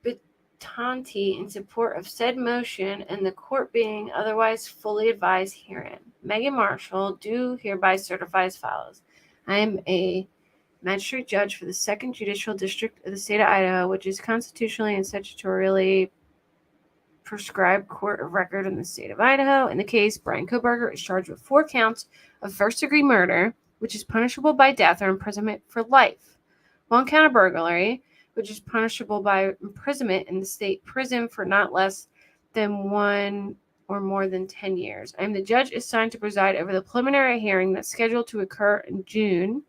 [SPEAKER 1] Bittanti in support of said motion and the court being otherwise fully advised herein, Megan Marshall do hereby certify as follows. I am a magistrate judge for the 2nd Judicial District of the state of Idaho, which is constitutionally and statutorily
[SPEAKER 2] prescribed court of record in the state of Idaho. In the case, Brian Kohberger is charged with 4 counts of first-degree murder, which is punishable by death or imprisonment for life. 1 count of burglary, which is punishable by imprisonment in the state prison for not less than 1 or more than 10 years. I am the judge assigned to preside over the preliminary hearing that's scheduled to occur in June.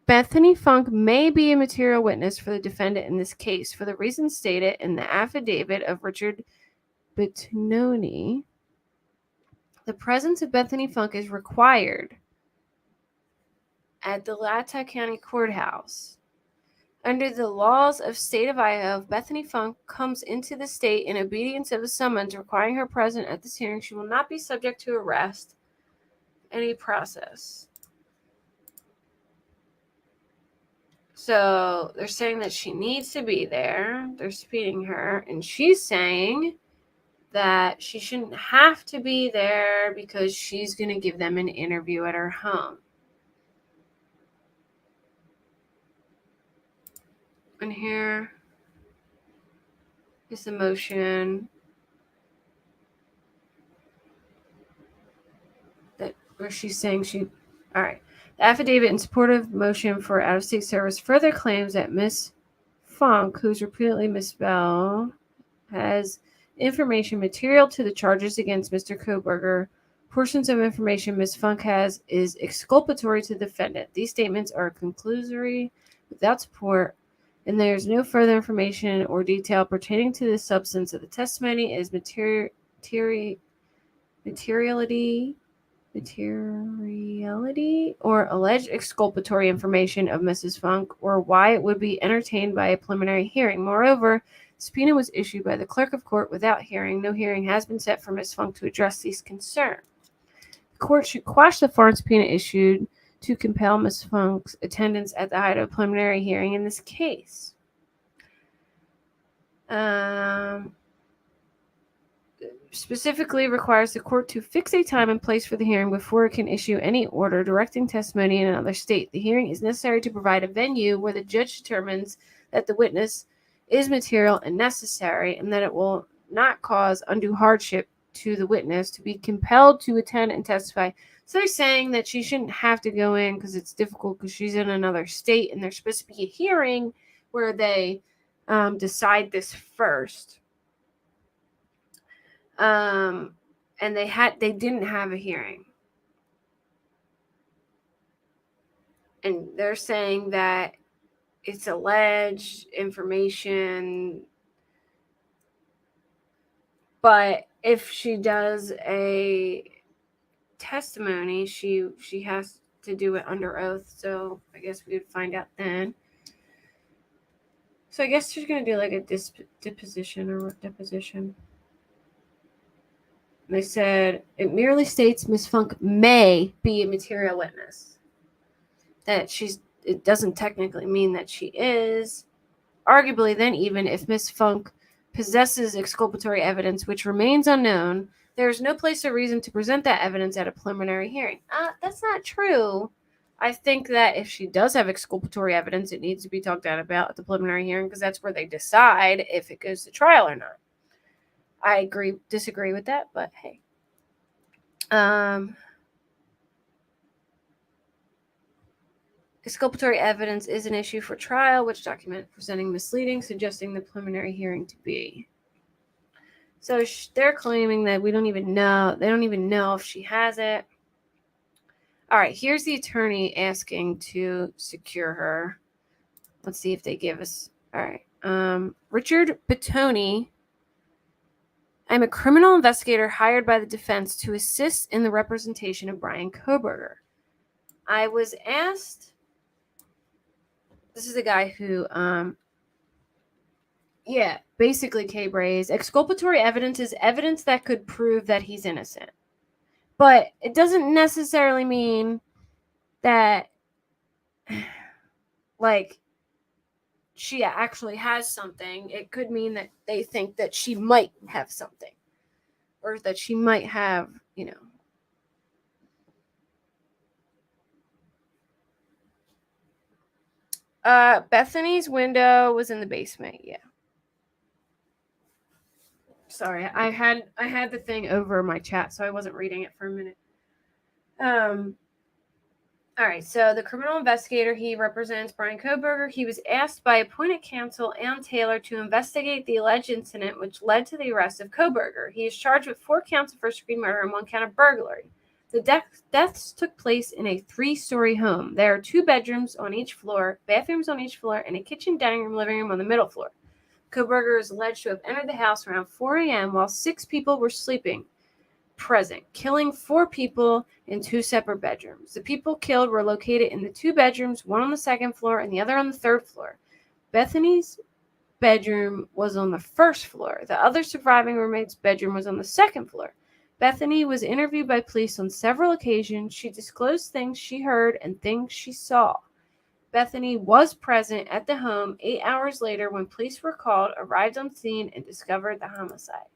[SPEAKER 2] Bethany Funk may be a material witness for the defendant in this case for the reasons stated in the affidavit of Richard Bittononi. The presence of Bethany Funk is required at the Latah County Courthouse. Under the laws of state of Idaho, if Bethany Funk comes into the state in obedience of a summons requiring her present at this hearing, she will not be subject to arrest, any process. So they're saying that she needs to be there. They're subpoenaing her, and she's saying that she shouldn't have to be there because she's going to give them an interview at her home. And here is the motion where she's saying all right. The affidavit in support of motion for out-of-state service further claims that Miss Funk, who's repeatedly misspelled, has information material to the charges against Mr. Kohberger. Portions of information Miss Funk has is exculpatory to the defendant. These statements are conclusory, without support, and there is no further information or detail pertaining to the substance of the testimony is materiality or alleged exculpatory information of Mrs. Funk, or why it would be entertained by a preliminary hearing. Moreover, subpoena was issued by the clerk of court without hearing. No hearing has been set for Ms. Funk to address these concerns. The court should quash the foreign subpoena issued to compel Ms. Funk's attendance at the Idaho preliminary hearing in this case. Specifically requires the court to fix a time and place for the hearing before it can issue any order directing testimony in another state. The hearing is necessary to provide a venue where the judge determines that the witness is material and necessary, and that it will not cause undue hardship to the witness to be compelled to attend and testify. So they're saying that she shouldn't have to go in because it's difficult because she's in another state, and there's supposed to be a hearing where they decide this first. And they didn't have a hearing. And they're saying that it's alleged information, but if she does a testimony, she has to do it under oath, so I guess we would find out then. So I guess she's going to do like a deposition. They said it merely states Miss Funk may be a material witness. That it doesn't technically mean that she is. Arguably, then, even if Miss Funk possesses exculpatory evidence which remains unknown, there is no place or reason to present that evidence at a preliminary hearing. That's not true. I think that if she does have exculpatory evidence, it needs to be talked about at the preliminary hearing because that's where they decide if it goes to trial or not. I disagree with that, but hey. Exculpatory evidence is an issue for trial, which document presenting misleading, suggesting the preliminary hearing to be. So they're claiming that we don't even know. They don't even know if she has it. All right, here's the attorney asking to secure her. Let's see if they give us. All right. Richard Bittononi. I'm a criminal investigator hired by the defense to assist in the representation of Brian Kohberger. I was asked, this is a guy who, basically K-Braze, exculpatory evidence is evidence that could prove that he's innocent. But it doesn't necessarily mean that, like, she actually has something. It could mean that they think that she might have something, or that she might have, Bethany's window was in the basement. Yeah. Sorry, I had the thing over my chat, so I wasn't reading it for a minute. All right, so the criminal investigator, he represents Brian Kohberger. He was asked by appointed counsel Ann Taylor to investigate the alleged incident which led to the arrest of Kohberger. He is charged with 4 counts of first-degree murder and 1 count of burglary. The deaths took place in a 3-story home. There are 2 bedrooms on each floor, bathrooms on each floor, and a kitchen, dining room, living room on the middle floor. Kohberger is alleged to have entered the house around 4 a.m. while 6 people were sleeping present, killing 4 people in 2 separate bedrooms. The people killed were located in the 2 bedrooms, one on the 2nd floor and the other on the 3rd floor. Bethany's bedroom was on the 1st floor. The other surviving roommate's bedroom was on the 2nd floor. Bethany was interviewed by police on several occasions. She disclosed things she heard and things she saw. Bethany was present at the home 8 hours later when police were called, arrived on scene, and discovered the homicide.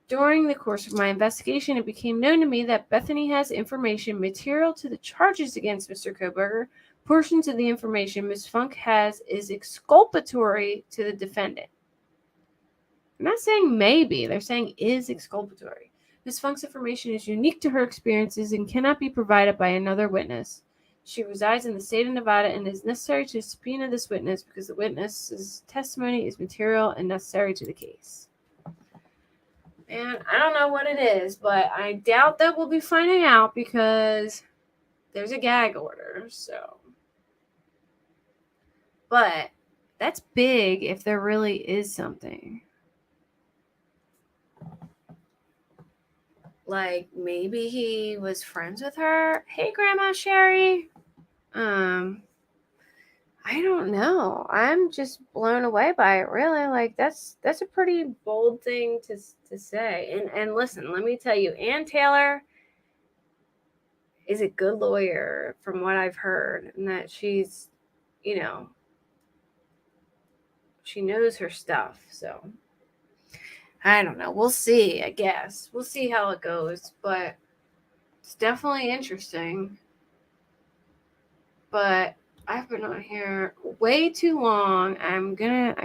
[SPEAKER 2] During the course of my investigation, it became known to me that Bethany has information material to the charges against Mr. Kohberger. Portions of the information Ms. Funk has is exculpatory to the defendant. They're not saying maybe, they're saying is exculpatory. Ms. Funk's information is unique to her experiences and cannot be provided by another witness. She resides in the state of Nevada and it is necessary to subpoena this witness because the witness's testimony is material and necessary to the case. And I don't know what it is, but I doubt that we'll be finding out because there's a gag order, so. But that's big if there really is something. Like, maybe he was friends with her. Hey, Grandma Sherry. I don't know. I'm just blown away by it, really. Like, that's a pretty bold thing to say. And listen, let me tell you, Ann Taylor is a good lawyer from what I've heard, and that she's, you know, she knows her stuff. So, I don't know. We'll see, I guess. We'll see how it goes, but it's definitely interesting. But I've been on here way too long. I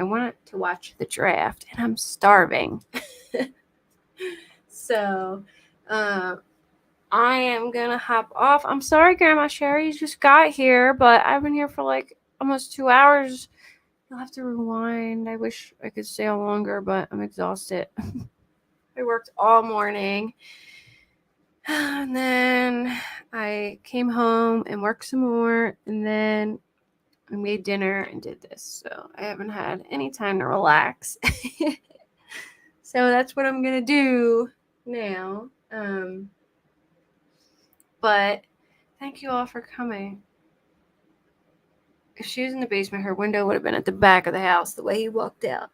[SPEAKER 2] want to watch the draft and I'm starving. So, I am going to hop off. I'm sorry, Grandma Sherry just got here, but I've been here for like almost 2 hours. You'll have to rewind. I wish I could stay on longer, but I'm exhausted. I worked all morning. And then I came home and worked some more, and then I made dinner and did this. So I haven't had any time to relax. So that's what I'm going to do now. But thank you all for coming. If she was in the basement, her window would have been at the back of the house the way he walked out.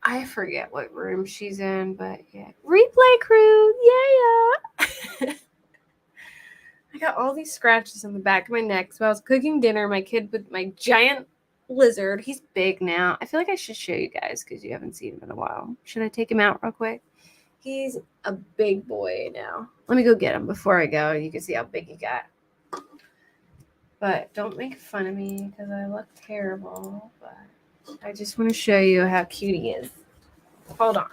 [SPEAKER 2] I forget what room she's in, but yeah. Replay crew, yeah. I got all these scratches on the back of my neck. So I was cooking dinner. My kid with my giant lizard. He's big now. I feel like I should show you guys because you haven't seen him in a while. Should I take him out real quick? He's a big boy now. Let me go get him before I go. You can see how big he got. But don't make fun of me because I look terrible. But I just want to show you how cute he is. Hold on.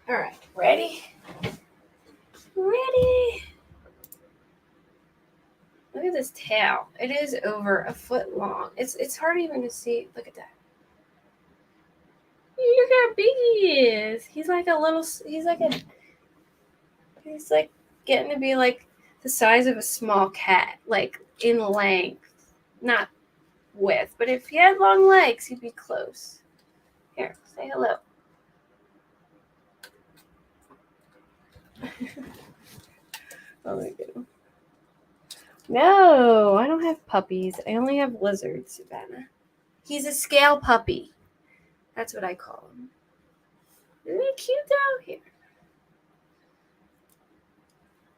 [SPEAKER 2] All right, ready? Ready? Look at this tail. It is over a foot long. It's hard even to see. Look at that. Look how big he is. He's like getting to be like the size of a small cat, like in length, not width. But if he had long legs, he'd be close. Here, say hello. Oh my goodness. No, I don't have puppies. I only have lizards, Savannah. He's a scale puppy. That's what I call him. Isn't he cute though? Here.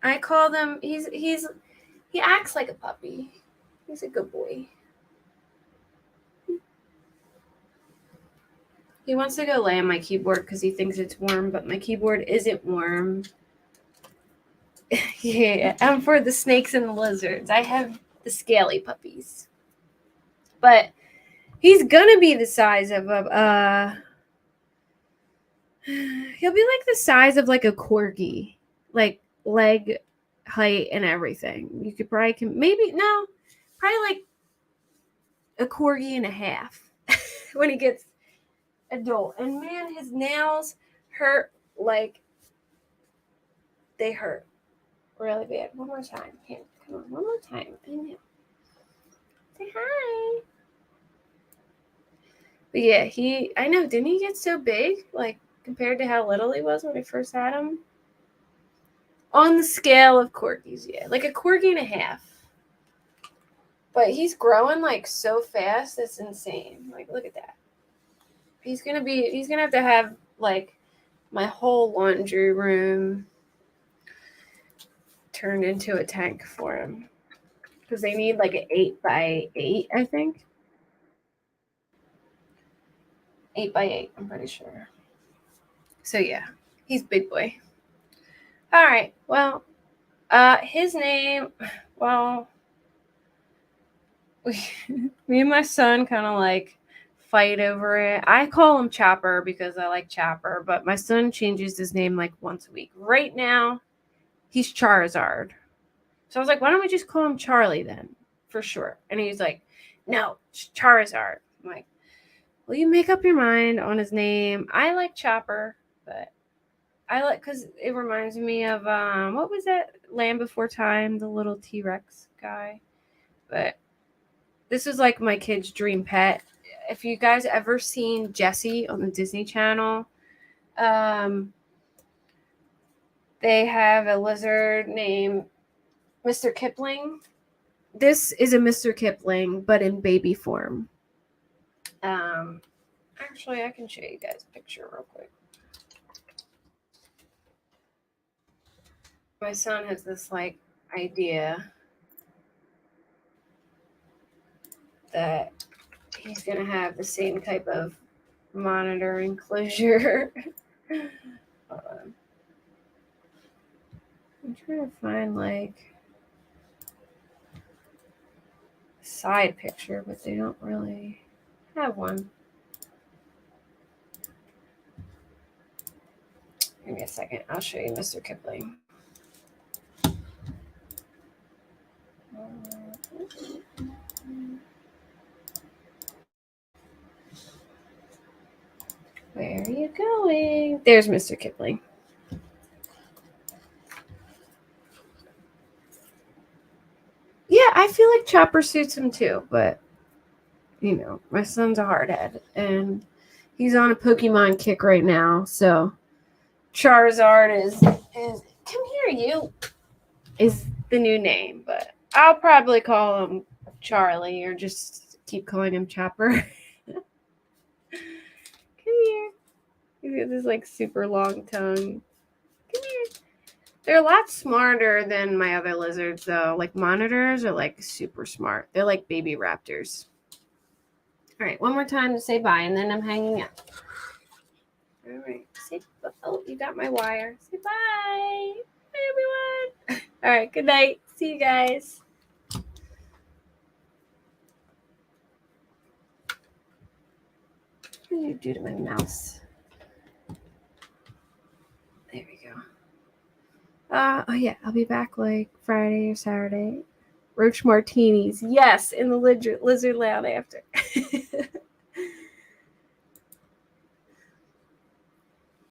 [SPEAKER 2] I call them. He acts like a puppy. He's a good boy. He wants to go lay on my keyboard because he thinks it's warm, but my keyboard isn't warm. Yeah, I'm for the snakes and the lizards. I have the scaly puppies. But he's gonna be the size of a he'll be like the size of like a corgi. Like leg height and everything. You could probably probably like a corgi and a half when he gets adult. And man, his nails hurt like they hurt really bad. One more time. Here, come on, one more time. I know. Say hi. But yeah, I know, didn't he get so big? Like compared to how little he was when we first had him? On the scale of corgis, yeah. Like a corgi and a half. But he's growing like so fast, it's insane. Like, look at that. He's gonna have to have like my whole laundry room turned into a tank for him. Because they need like an 8x8, I think. 8x8, I'm pretty sure. So yeah, he's big boy. All right, well, his name, well, me and my son kind of like fight over it. I call him Chopper because I like Chopper, but my son changes his name like once a week. Right now, he's Charizard. So I was like, why don't we just call him Charlie then, for sure? And he's like, no, Charizard. I'm like, will you make up your mind on his name? I like Chopper, but I like, because it reminds me of, what was that? Land Before Time, the little T-Rex guy. But this is like my kid's dream pet. If you guys ever seen Jessie on the Disney Channel, they have a lizard named Mr. Kipling. This is a Mr. Kipling, but in baby form. Actually, I can show you guys a picture real quick. My son has this like idea that he's gonna have the same type of monitor enclosure. Hold on. I'm trying to find like a side picture, but they don't really have one. Give me a second. I'll show you Mr. Kipling. Where are you going? There's Mr. Kipling. Yeah, I feel like Chopper suits him too, but you know, my son's a hardhead and he's on a Pokemon kick right now, so Charizard is come here, you is the new name, but I'll probably call him Charlie or just keep calling him Chopper. Come here. He's got this like super long tongue. Come here. They're a lot smarter than my other lizards, though. Like monitors are like super smart. They're like baby raptors. All right, one more time to say bye, and then I'm hanging up. All right, say bye. Oh, you got my wire. Say bye. Bye, everyone. All right, good night. See you guys. What do you do to my mouse? There we go. Oh yeah, I'll be back like Friday or Saturday. Roach martinis, yes, in the lizard lounge after.